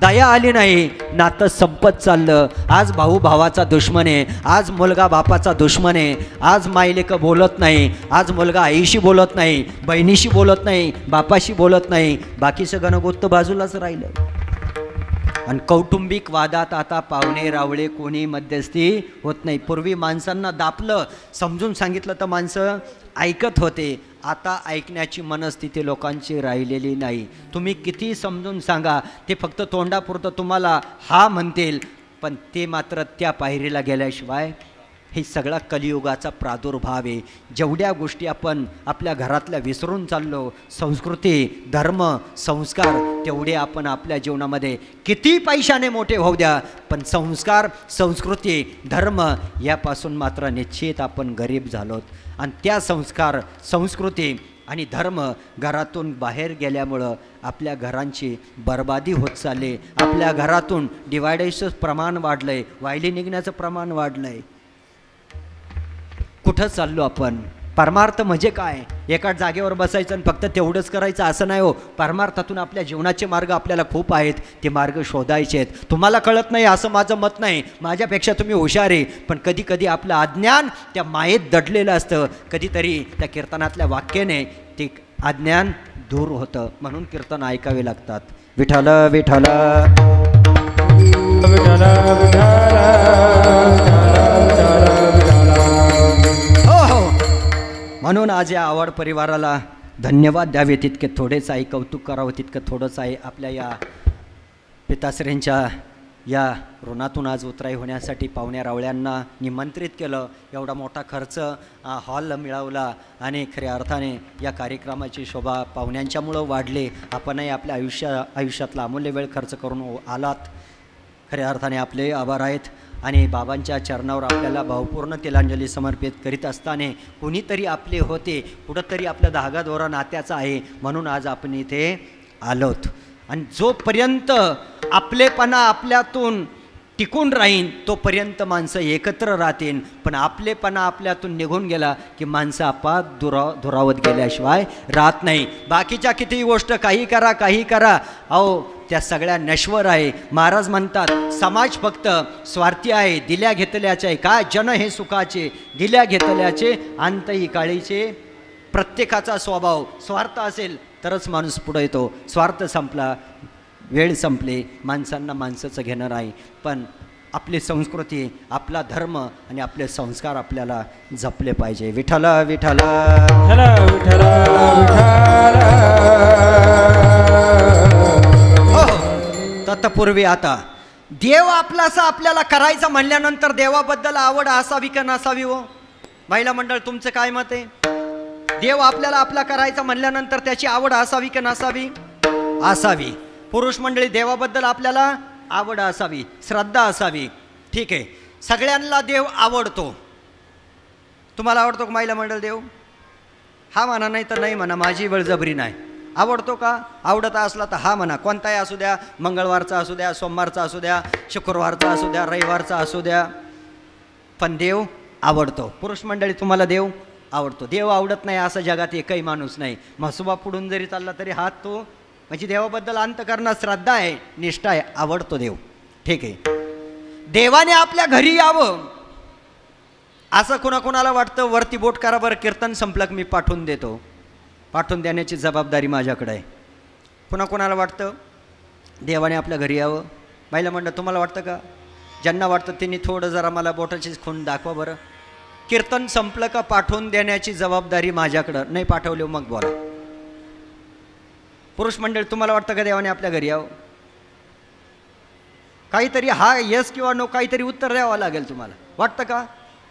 दया आली नाही. नातं संपत चाललं. आज भाऊ भावाचा दुश्मन आहे, आज मुलगा बापाचा दुश्मन आहे. आज मायलेक बोलत नाही, आज मुलगा आईशी बोलत नाही, बहिणीशी बोलत नाही, बापाशी बोलत नाही. बाकीचं गणगोत्त बाजूलाच राहिलं. आणि कौटुंबिक वादात आता पाहुणे रावळे कोणी मध्यस्थी होत नाही. पूर्वी माणसांना दापलं, समजून सांगितलं तर माणसं ऐकत होते. आता ऐकण्याची मनस्थिती लोकांची राहिलेली नाही. तुम्ही किती समजून सांगा, ते फक्त तोंडापुरतं तुम्हाला हा म्हणतील, पण ते मात्र त्या पायरीला गेल्याशिवाय. हे सगळा कलियुगाचा प्रादुर्भाव आहे. जेवढ्या गोष्टी आपण आपल्या घरातल्या विसरून चाललो, संस्कृती, धर्म, संस्कार, तेवढे आपण आपल्या जीवनामध्ये किती पैशाने मोठे होऊ द्या, पण संस्कार, संस्कृती, धर्म यापासून मात्र निश्चित आपण गरीब झालोत. आणि त्या संस्कार, संस्कृती आणि धर्म घरातून बाहेर गेल्यामुळं आपल्या घरांची बर्बादी होत चालली. आपल्या घरातून डिवायडेशचं प्रमाण वाढलं आहे, वायली निघण्याचं प्रमाण वाढलं आहे. कुठं चाललो आपण? परमार्थ म्हणजे काय? एका जागेवर बसायचं आणि फक्त तेवढंच करायचं असं नाही हो. परमार्थातून आपल्या जीवनाचे मार्ग आपल्याला खूप आहेत, ते मार्ग शोधायचे आहेत. तुम्हाला कळत नाही असं माझं मत नाही, माझ्यापेक्षा तुम्ही हुशार आहे. पण कधी कधी आपलं अज्ञान त्या मायेत दडलेलं असतं. कधीतरी त्या कीर्तनातल्या वाक्याने ते अज्ञान दूर होतं, म्हणून कीर्तन ऐकावे लागतात. विठ्ठल विठ्ठल म्हणून आज या आवड परिवाराला धन्यवाद द्यावे तितके थोडेच आहे, कौतुक करावं तितकं थोडंच आहे. आपल्या या पिताश्रेंच्या या ऋणातून आज उतराई होण्यासाठी पाहुण्या रावळ्यांना निमंत्रित केलं. एवढा मोठा खर्च हॉल मिळवला आणि खऱ्या अर्थाने या कार्यक्रमाची शोभा पाहुण्यांच्यामुळं वाढले. आपणही आपल्या आयुष्यातला अमूल्य वेळ खर्च करून आलात. खऱ्या अर्थाने आपले आभार आहेत. आणि बाबांच्या चरणावर आपल्याला भावपूर्ण तिलांजली समर्पित करीत असताना कुणीतरी आपले होते, कुठंतरी आपला धागा दोरा नात्याचा आहे, म्हणून आज आपण इथे आलोत. आणि जोपर्यंत आपलेपणा आपल्यातून टिकून राहीन तोपर्यंत माणसं एकत्र राहतील. पण आपलेपणा आपल्यातून निघून गेला की माणसं आपाप दुरावत गेल्याशिवाय राहत नाही. बाकीच्या कितीही गोष्ट काही करा, अहो त्या सगळ्या नश्वर आहे. महाराज म्हणतात समाज फक्त स्वार्थी आहे, दिल्या घेतल्याचे आहे. काय जन हे सुखाचे, दिल्या घेतल्याचे अंतही काळीचे. प्रत्येकाचा स्वभाव स्वार्थ असेल तरच माणूस पुढे येतो. स्वार्थ संपला, वेळ संपले, माणसांना माणसाचं घेणं नाही. पण आपली संस्कृती, आपला धर्म आणि आपले संस्कार आपल्याला जपले पाहिजे. विठ्ठल विठ्ठल विठ्ठल तत्पूर्वी आता देव आपलासा आपल्याला करायचा म्हणल्यानंतर देवाबद्दल आवड असावी का नसावी हो? महिला मंडळ तुमचं काय मत आहे? देव आपल्याला आपला करायचा म्हणल्यानंतर त्याची आवड असावी का नसावी? असावी. पुरुष मंडळी देवाबद्दल आपल्याला आवड असावी, श्रद्धा असावी. ठीक आहे, सगळ्यांना देव आवडतो. तुम्हाला आवडतो का महिला मंडळ देव? हा म्हणा, नाही तर नाही म्हणा, माझी बळजबरी नाही. आवडतो का? आवडत असला तर हा म्हणा. कोणताही असू द्या, मंगळवारचा असू द्या, सोमवारचा असू द्या, शुक्रवारचा असू द्या, रविवारचा असू द्या, पण देव आवडतो. पुरुष मंडळी तुम्हाला देव आवडतो. देव आवडत नाही असं जगात एकही माणूस नाही. म्हसोबा पुढून जरी चालला तरी हात तो म्हणजे देवाबद्दल अंतकरणात श्रद्धा आहे, निष्ठा आहे, आवडतो देव. ठीक आहे, देवाने आपल्या घरी यावं असं कोणाकोणाला वाटतं. वरती बोट करा बरं, कीर्तन संपलं की मी पाठवून देतो. पाठवून देण्याची जबाबदारी माझ्याकडे आहे. कोणाकोणाला वाटतं देवाने आपल्या घरी यावं? महिला मंडळ तुम्हाला वाटतं का? ज्यांना वाटतं त्यांनी थोडं जरा मला बोटाची खून दाखवा बरं. कीर्तन संपलं का पाठवून देण्याची जबाबदारी माझ्याकडं. नाही पाठवले मग बोला. पुरुष मंडळ तुम्हाला वाटतं का देवाने आपल्या घरी यावं? काहीतरी हा येस किंवा नो काहीतरी उत्तर द्यावं लागेल तुम्हाला. वाटतं का?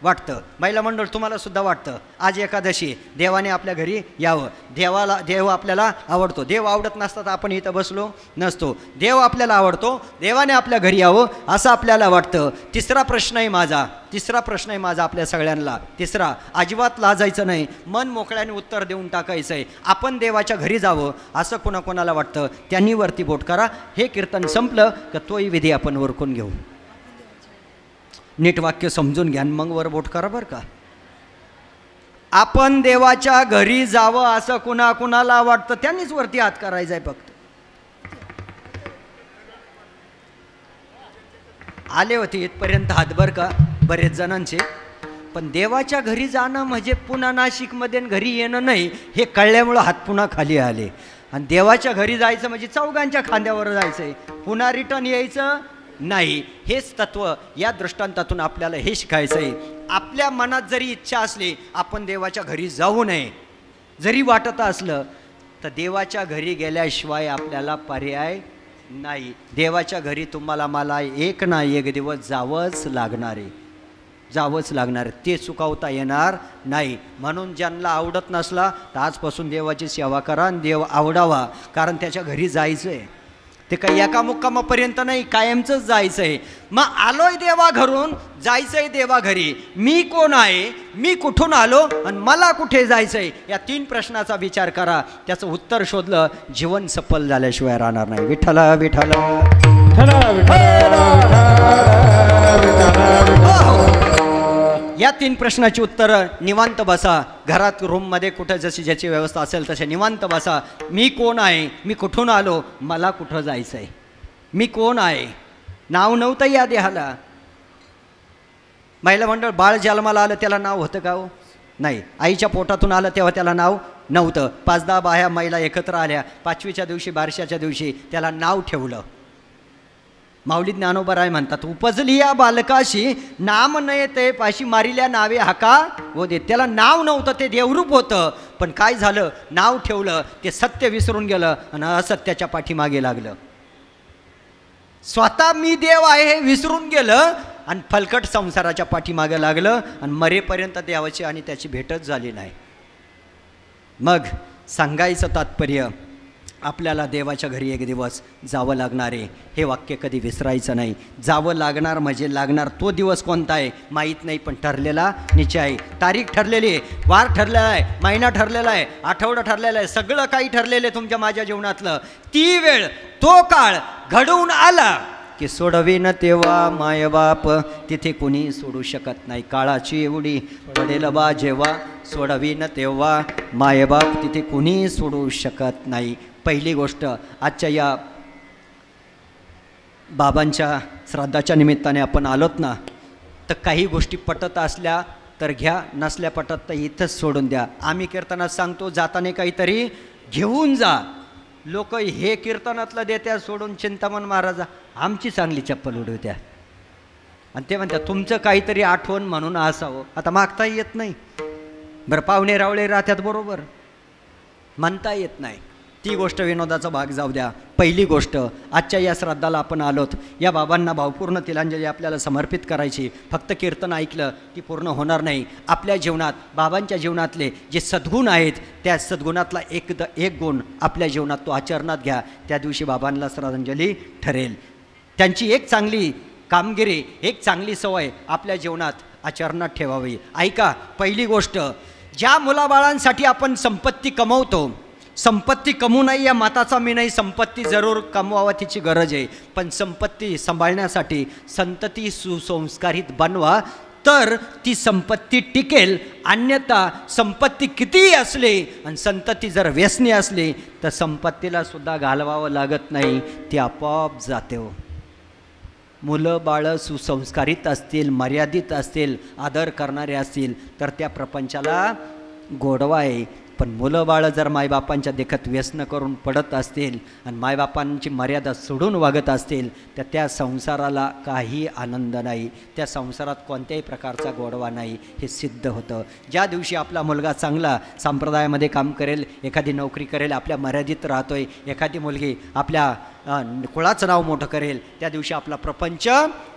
वाटतं. महिला मंडळ तुम्हाला सुद्धा वाटतं आज एकादशी देवाने आपल्या घरी यावं. देव आपल्याला आवडतो. देव आवडत नसता तर आपण इथं बसलो नसतो. देव आपल्याला आवडतो, देवाने आपल्या घरी यावं असं आपल्याला वाटतं. तिसरा प्रश्न आहे माझा आपल्या सगळ्यांना. तिसरा, अजिबात लाजायचं नाही, मन मोकळ्याने उत्तर देऊन टाकायचं आहे. आपण देवाच्या घरी जावं असं कोणाकोणाला वाटतं त्यांनी वरती बोट करा. हे कीर्तन संपलं का तोही विधी आपण वरकून घेऊ. नीट वाक्य समजून घ्या मग वर बोट करा बरं का. आपण देवाच्या घरी जावं असं कुणाकुणाला वाटतं त्यांनीच वरती हात करायचा आहे. फक्त आले होते इथपर्यंत हात बरं का बरेच जणांचे. पण देवाच्या घरी जाणं म्हणजे पुन्हा नाशिकमध्ये घरी येणं नाही हे कळल्यामुळं हात पुन्हा खाली आले. आणि देवाच्या घरी जायचं म्हणजे चौघांच्या खांद्यावर जायचं आहे, पुन्हा रिटर्न यायचं नाही. हेच तत्व या दृष्टांतातून आपल्याला हे शिकायचं आहे. आपल्या मनात जरी इच्छा असली आपण देवाच्या घरी जाऊ नये जरी वाटत असलं तर देवाच्या घरी गेल्याशिवाय आपल्याला पर्याय नाही. देवाच्या घरी तुम्हाला मला एक ना एक दिवस जावंच लागणार आहे. ते चुकवता येणार नाही. म्हणून ज्यांना आवडत नसला तर आजपासून देवाची सेवा करा आणि देव आवडावा. कारण त्याच्या घरी जायचं आहे. ते काही एका मुक्कामापर्यंत नाही, कायमचंच जायचं आहे. मग आलोय देवा घरून, जायचं आहे देवा घरी. मी कोण आहे, मी कुठून आलो आणि मला कुठे जायचं आहे, या 3 प्रश्नाचा विचार करा. त्याचं उत्तर शोधलं जीवन सफल झाल्याशिवाय राहणार नाही. विठ्ठल विठ्ठल या 3 प्रश्नाची उत्तरं निवांत बसा. घरात रूममध्ये कुठं जशी ज्याची व्यवस्था असेल तसे निवांत बसा. मी कोण आहे, मी कुठून आलो, मला कुठं जायचं आहे, मी कोण आहे. नाव नव्हतं या देहाला. महिला मंडळ बाळ जन्माला आलं त्याला नाव होतं का हो? नाही. आईच्या पोटातून आलं तेव्हा त्याला नाव नव्हतं. 5-10 बाया महिला एकत्र आल्या, 5वीच्या दिवशी बारशाच्या दिवशी त्याला नाव ठेवलं. माऊली ज्ञानोबराय म्हणतात, उपजली या बालकाशी नाम नये ते पाशी मारिल्या नावे हाका हो दे. त्याला नाव नव्हतं, ते देवरूप होतं. पण काय झालं, नाव ठेवलं, ते सत्य विसरून गेलं आणि असत्याच्या पाठीमागे लागलं. स्वतः मी देव आहे हे विसरून गेलं आणि फलकट संसाराच्या पाठीमागे लागलं आणि मरेपर्यंत देवाची आणि त्याची भेटच झाली नाही. मग सांगायचं तात्पर्य, आपल्याला देवाच्या घरी एक दिवस जावं लागणार आहे. हे वाक्य कधी विसरायचं नाही. जावं लागणार म्हणजे लागणार. तो दिवस कोणता आहे माहीत नाही, पण ठरलेला निश्चय आहे. तारीख ठरलेली आहे, वार ठरलेला आहे, महिना ठरलेला आहे, आठवडा ठरलेला आहे, सगळं काही ठरलेलं आहे तुमच्या माझ्या जीवनातलं. ती वेळ, तो काळ घडवून आला की सोडवीन तेव्हा मायबाप तिथे कुणी सोडू शकत नाही. काळाची एवढी पडेल बा जेव्हा, सोडवीन तेव्हा मायबाप तिथे कुणी सोडू शकत नाही. पहिली गोष्ट, आजच्या या बाबांच्या श्राद्धाच्या निमित्ताने आपण आलोत ना, तर काही गोष्टी पटत असल्या तर घ्या, नसल्या पटत तर इथंच सोडून द्या. आम्ही कीर्तनात सांगतो, जाताने काहीतरी घेऊन जा. लोक हे कीर्तनातलं देत्या सोडून चिंतामण महाराजा आमची चांगली चप्पल उडवत्या आणि ते म्हणतात तुमचं काहीतरी आठवण म्हणून असावं. आता मागताही येत नाही. बरं, पाहुणे रावळे राहत्यात बरोबर, म्हणता येत नाही. ती गोष्ट विनोदाचा भाग जाऊ द्या. पहिली गोष्ट, आजच्या या श्राद्धाला आपण आलोत, या बाबांना भावपूर्ण तिलांजली आपल्याला समर्पित करायची. फक्त कीर्तन ऐकलं की पूर्ण होणार नाही. आपल्या जीवनात बाबांच्या जीवनातले जे सद्गुण आहेत, त्या सद्गुणातला एक गुण आपल्या जीवनात तो आचरणात घ्या. त्या दिवशी बाबांना श्रद्धांजली ठरेल. त्यांची एक चांगली कामगिरी, एक चांगली सवय आपल्या जीवनात आचरणात ठेवावी. ऐका, पहिली गोष्ट, ज्या मुलाबाळांसाठी आपण संपत्ती कमवतो, संपत्ती कमवू नाही या माताचा मी नाही, संपत्ती जरूर कमवावा, तिची गरज आहे. पण संपत्ती सांभाळण्यासाठी संतती सुसंस्कारित बनवा, तर ती संपत्ती टिकेल. अन्यथा संपत्ती कितीही असली आणि संतती जर व्यसनी असली तर संपत्तीला सुद्धा घालवावं लागत नाही, ती आपोआप जाते हो. मुलं बाळं सुसंस्कारित असतील, मर्यादित असतील, आदर करणारे असतील तर त्या प्रपंचाला गोडवा आहे. पण मुलं बाळं जर मायबापांच्या देखत व्यसन करून पडत असतील आणि मायबापांची मर्यादा सोडून वागत असतील तर त्या संसाराला काही आनंद नाही, त्या संसारात कोणत्याही प्रकारचा गोडवा नाही, हे सिद्ध होतं. ज्या दिवशी आपला मुलगा चांगला संप्रदायामध्ये काम करेल, एखादी नोकरी करेल, आपल्या मर्यादित राहतोय, एखादी मुलगी आपल्या कुळाचं नाव मोठं करेल, त्या दिवशी आपला प्रपंच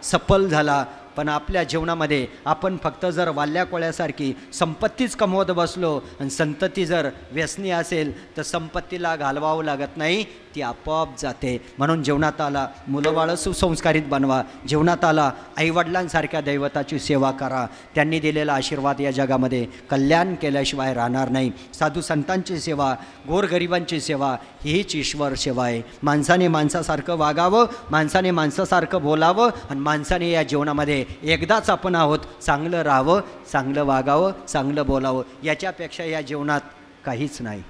सफल झाला. पण आपल्या जीवनामध्ये आपण फक्त जर वाल्या कोळ्यासारखी संपत्तीच कमवत बसलो आणि संतती जर व्यसनी असेल तर संपत्तीला घालवावं लागत नाही, ती आपोआप जाते. म्हणून जीवनात आला मुलं बाळं सुसंस्कारित बनवा. जीवनात आला आईवडिलांसारख्या दैवताची सेवा करा. त्यांनी दिलेला आशीर्वाद या जगामध्ये कल्याण केल्याशिवाय राहणार नाही. साधू संतांची सेवा, गोरगरिबांची सेवा हीच ईश्वर सेवा आहे. माणसाने माणसासारखं वागावं, माणसाने माणसासारखं बोलावं आणि माणसाने या जीवनामध्ये एकदाच आपण आहोत, चांगलं राहावं, चांगलं वागावं, चांगलं बोलावं. याच्यापेक्षा या जीवनात काहीच नाही.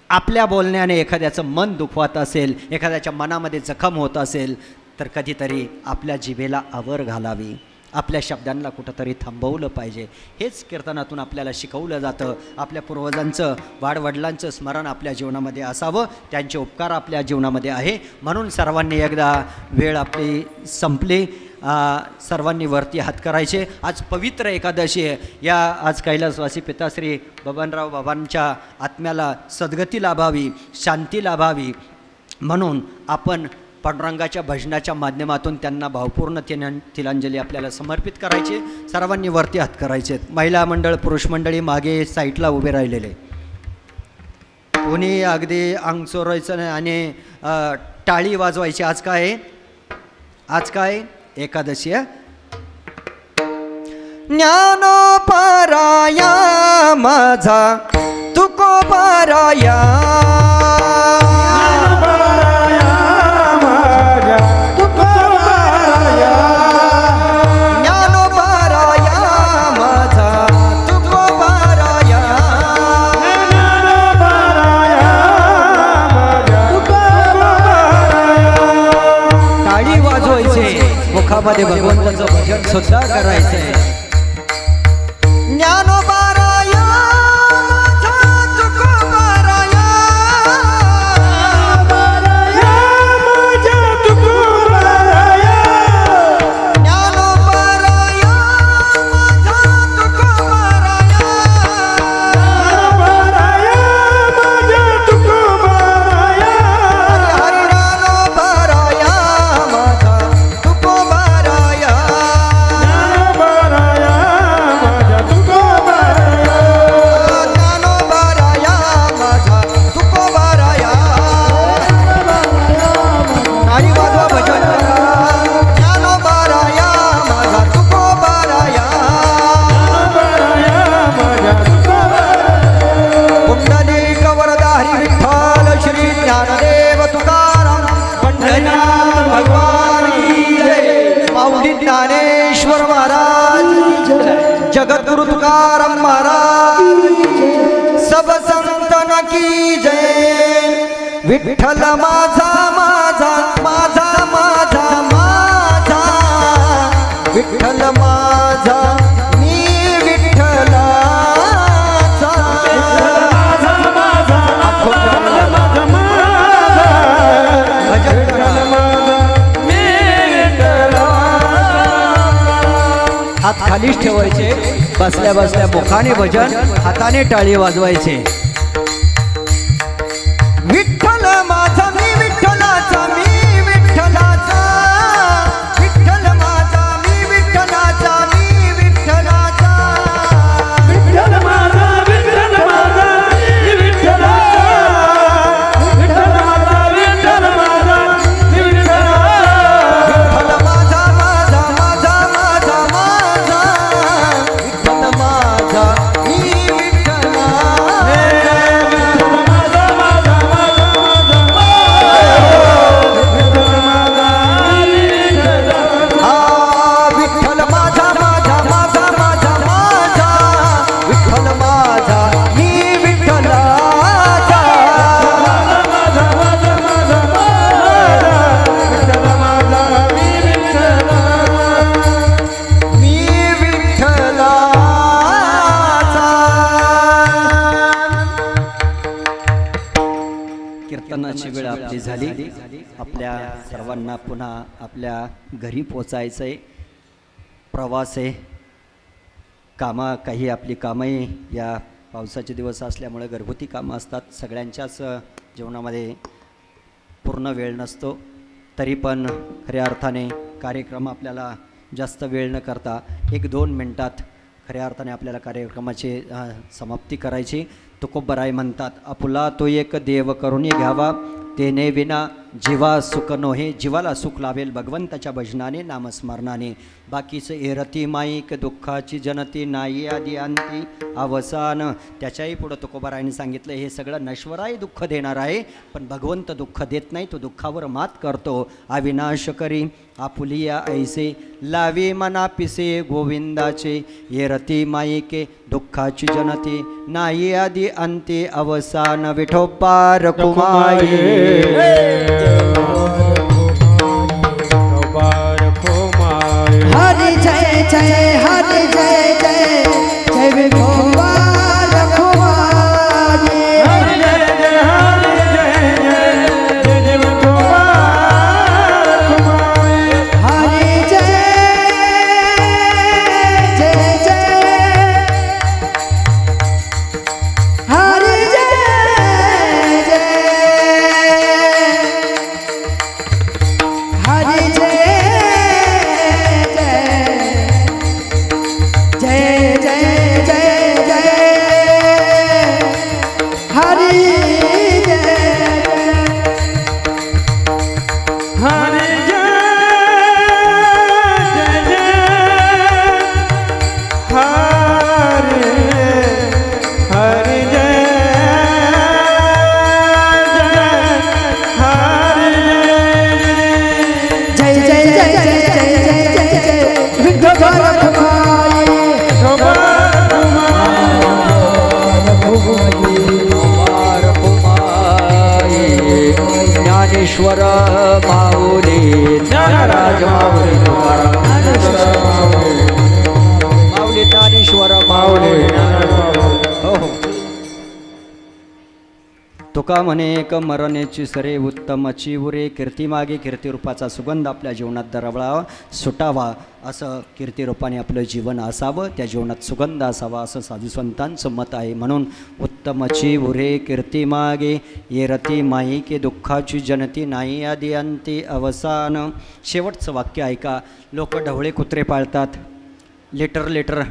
आपल्या बोलण्याने एखाद्याचं मन दुखवत असेल, एखाद्याच्या मनामध्ये जखम होत असेल तर कधीतरी आपल्या जिभेला आवर घालावी, आपल्या शब्दांना कुठंतरी थांबवलं पाहिजे. हेच कीर्तनातून आपल्याला शिकवलं जातं. आपल्या पूर्वजांचं, वाडवडिलांचं स्मरण आपल्या जीवनामध्ये असावं, त्यांचे उपकार आपल्या जीवनामध्ये आहे. म्हणून सर्वांनी एकदा वेळ आपली संपली, सर्वांनी वरती हात करायचे. आज पवित्र एकादशी आहे. या आज कैलासवासी पिताश्री बबनराव बाबांच्या आत्म्याला सद्गती लाभावी, शांती लाभावी म्हणून आपण पांडुरंगाच्या भजनाच्या माध्यमातून त्यांना भावपूर्ण तिलांजली आपल्याला समर्पित करायची. सर्वांनी वरती हात करायचे. महिला मंडळ, पुरुष मंडळी मागे साईटला उभे राहिलेले, कोणी अगदी अंग चोरायचं नाही आणि टाळी वाजवायची. आज काय, आज काय एकादशी आहे. ज्ञानोपराया माझा तुकोपराया, ज्ञानोपराया विठ्ठलामध्ये भगवंताचं भजन सुद्धा करायचंय. ज्ञानोबाराया माझा तुकोबाराया, ज्ञानोबाराया माझा तुकोबाराया, हरिरानोबाराया माझा तुकोबाराया, ज्ञानोबाराया माझा तुकोबाराया. नारी वाजवा भजन करा. ज्ञानोबाराया माझा तुकोबाराया, कुंडलिक वरदारी विठ्ठल श्री ज्ञानदेव तुकाराम पंढरीनाथ भगवान की जय. माऊली ज्ञानेश्वर महाराज, जगद्गुरु तुकाराम महाराज, सब संतन की जय. विठ्ठल माझा माझा माझा माझा माझा, विठ्ठल माझा मी विठ्ठलाचा. भजन करा. हात खालीच ठेवायचे. बसल्या बसल्या मुखाने भजन, हाताने टाळी वाजवायचे. विठ्ठल माझा मी विठ्ठलाचा, मी विठ्ठलाचा. विठ्ठल माझा मी विठ्ठलाचा, मी विठ्ठलाचा. विठ्ठल माझा विठ्ठल माझा मी विठ्ठलाचा, विठ्ठल माझा विठ्ठल माझा मी विठ्ठलाचा. विठ्ठल माझा माझा माझा माझा माझा, विठ्ठल माझा मी विठ्ठलाचा. हा विठ्ठल माझा माझा माझा माझा माझा, विठ्ठल माझा मी विठ्ठलाचा. मी विठ्ठलाचा. कीर्तनाची वेळ आपली झाली. आपल्या सर्वांना पुन्हा आपल्या घरी पोचायचंय. प्रवास आहे, काही आपली कामंही या पावसाचे दिवस असल्यामुळे घरगुती कामं असतात. सगळ्यांच्याच जीवनामध्ये पूर्ण वेळ नसतो. तरी पण खऱ्या अर्थाने कार्यक्रम आपल्याला जास्त वेळ न करता 1-2 मिनटात खऱ्या अर्थाने आपल्याला कार्यक्रमाची समाप्ती करायची. तुकोबराय म्हणतात, आपुला तो एक देव करून घ्यावा, तेने विना जीवा सुख नोहे. जीवाला सुख लाभेल भगवंताच्या भजनाने, नामस्मरणाने. बाकीचं एरती माईक दुःखाची जनती, नाही आदी अंती अवसान. त्याच्याही पुढं तुकोबारायने सांगितलं, हे सगळं नश्वर आहे, दुःख देणार आहे, पण भगवंत दुःख देत नाही, तो दुःखावर मात करतो. अविनाश करी आपुलिया ऐसे, लावी मना पिसे गोविंदाचे. एरती माईके दुःखाची जनती, नाही आदी अंती अवसान. विठोबा रखुमाई. हरि जय जय, हरि जय जय, जय विठोबा रखुमाई. हरि जय जय, हरि जय जय, जय विठोबा रखुमाई. हरि जय जय जय, हरि जय जय, हरि जय ज्ञानेश्वर माऊली, ज्ञानराज माऊली तुकाराम तुका म्हणे एक मरणेची सरे उत्तमाची उरे, कीर्तीमागे कीर्तिरूपाचा सुगंध आपल्या जीवनात दरवळावा सुटावा, असं कीर्तिरूपाने आपलं जीवन असावं, त्या जीवनात सुगंध असावा असं साधुसंतांचं मत आहे. म्हणून उत्तमाची उरे कीर्तीमागे येरती माई के दुःखाची जनती नाही आदी अंती अवसान. शेवटचं वाक्य ऐका. लोक ढवळे कुत्रे पाळतात, लिटर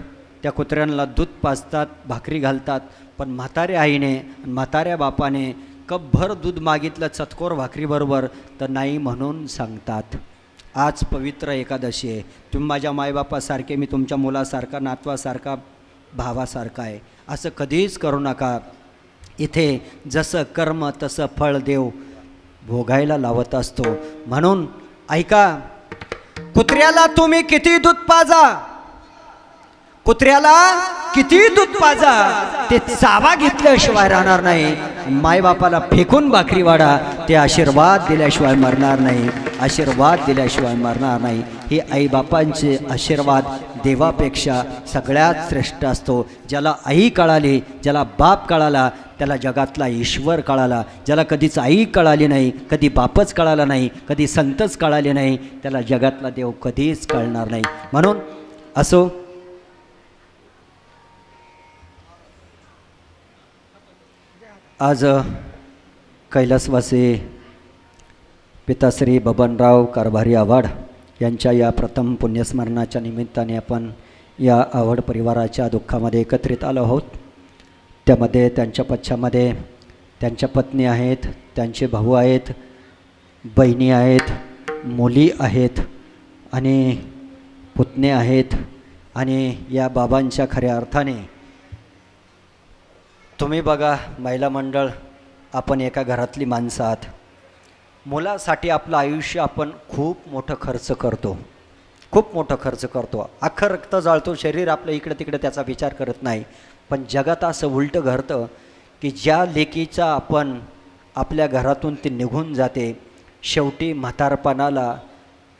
त्या कुत्र्यांना दूध पाजतात, भाकरी घालतात, पण म्हाताऱ्या आईने म्हाताऱ्या बापाने कपभर दूध मागितलं चतकोर भाकरीबरोबर तर नाही म्हणून सांगतात. आज पवित्र एकादशी आहे. तुम्ही माझ्या मायबापासारखे, मी तुमच्या मुलासारखा, नातवासारखा, भावासारखा आहे असं कधीच करू नका. इथे जसं कर्म तसं फळ देव भोगायला लावत असतो. म्हणून ऐका, कुत्र्याला तुम्ही किती दूध पाजा, कुत्र्याला किती दूध पाजा, ते चावा घेतल्याशिवाय राहणार नाही. मायबापाला फेकून भाकरी वाढा, ते आशीर्वाद दिल्याशिवाय मरणार नाही, आशीर्वाद दिल्याशिवाय मरणार नाही. हे आईबापांचे आशीर्वाद देवापेक्षा सगळ्यात श्रेष्ठ असतो. ज्याला आई कळाली, ज्याला बाप कळाला, त्याला जगातला ईश्वर कळाला. ज्याला कधीच आई कळाली नाही, कधी बापच कळाला नाही, कधी संतच कळाले नाही, त्याला जगातला देव कधीच कळणार नाही. म्हणून असो, आज कैलासवासी पिताश्री बबनराव कारभारी आव्हाड यांच्या या प्रथम पुण्यस्मरणाच्या निमित्ताने आपण या आव्हाड परिवाराच्या दुःखामध्ये एकत्रित आलो आहोत. त्यामध्ये त्यांच्या पश्चामध्ये त्यांच्या पत्नी आहेत, त्यांचे भाऊ आहेत, बहिणी आहेत, मुली आहेत आणि पुतणे आहेत. आणि या बाबांच्या खऱ्या अर्थाने तुम्ही बघा, महिला मंडळ, आपण एका घरातली माणसं आहात. मुलासाठी आपलं आयुष्य आपण खूप मोठं खर्च करतो, खूप मोठं खर्च करतो. अख्खं रक्त जाळतो, शरीर आपलं इकडे तिकडे त्याचा विचार करत नाही. पण जगात असं उलटं घडतं की ज्या लेकीचा आपण आपल्या घरातून ती निघून जाते, शेवटी म्हातारपणाला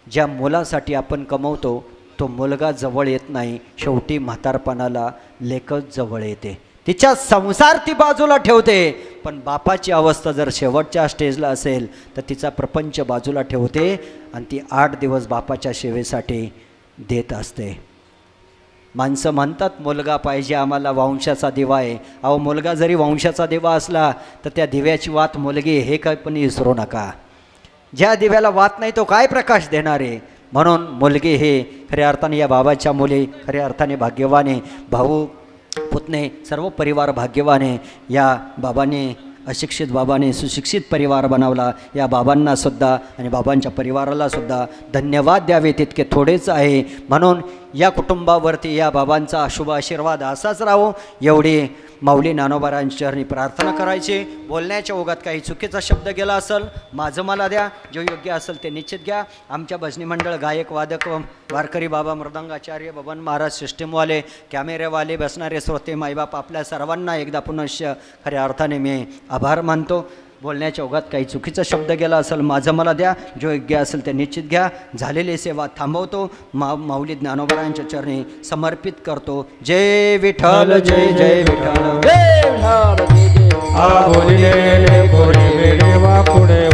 ज्या मुलासाठी आपण कमवतो तो मुलगा जवळ येत नाही. शेवटी म्हातारपणाला लेकच जवळ येते, तिच्या संसार ती बाजूला ठेवते. पण बापाची अवस्था जर शेवटच्या स्टेजला असेल तर तिचा प्रपंच बाजूला ठेवते आणि ती 8 दिवस बापाच्या सेवेसाठी देत असते. माणसं म्हणतात मुलगा पाहिजे आम्हाला, वंशाचा दिवा आहे. अहो, मुलगा जरी वंशाचा दिवा असला तर त्या दिव्याची वात मुलगी हे काय पण विसरू नका. ज्या दिव्याला वात नाही तो काय प्रकाश देणार आहे. म्हणून मुलगी हे खऱ्या अर्थाने या बाबाच्या मुली खऱ्या अर्थाने भाग्यवाने, भाऊ पुतणे सर्व परिवार भाग्यवाने. या बाबांनी, अशिक्षित बाबांनी सुशिक्षित परिवार बनवला. या बाबांना सुद्धा आणि बाबांच्या परिवाराला सुद्धा धन्यवाद द्यावे तितके थोडेच आहे. म्हणून या कुटुंबावरती या बाबांचा शुभ आशीर्वाद असाच राहो एवढी माऊली ज्ञानोबारांच्या चरणी प्रार्थना करायची. बोलण्याच्या ओघात काही चुकीचा शब्द गेला असेल माझं मला द्या, जो योग्य असेल ते निश्चित घ्या. आमच्या भजनी मंडळ, गायक, वादक, वारकरी बाबा, मृदंगाचार्य, बबन महाराज, सिस्टीमवाले, कॅमेरेवाले, बसणारे श्रोते, माईबाप, आपल्या सर्वांना एकदा पुनश्च खऱ्या अर्थाने मी आभार मानतो. बोलण्याच्या ओघात काही चुकीचा शब्द गेला असेल माझं मला द्या, जो योग्य असेल ते निश्चित घ्या. झालेली सेवा थांबवतो, माऊली ज्ञानोबारांच्या चरणी समर्पित करतो. जय विठ्ठल, जय जय विठ्ठल. बोलिले पुढे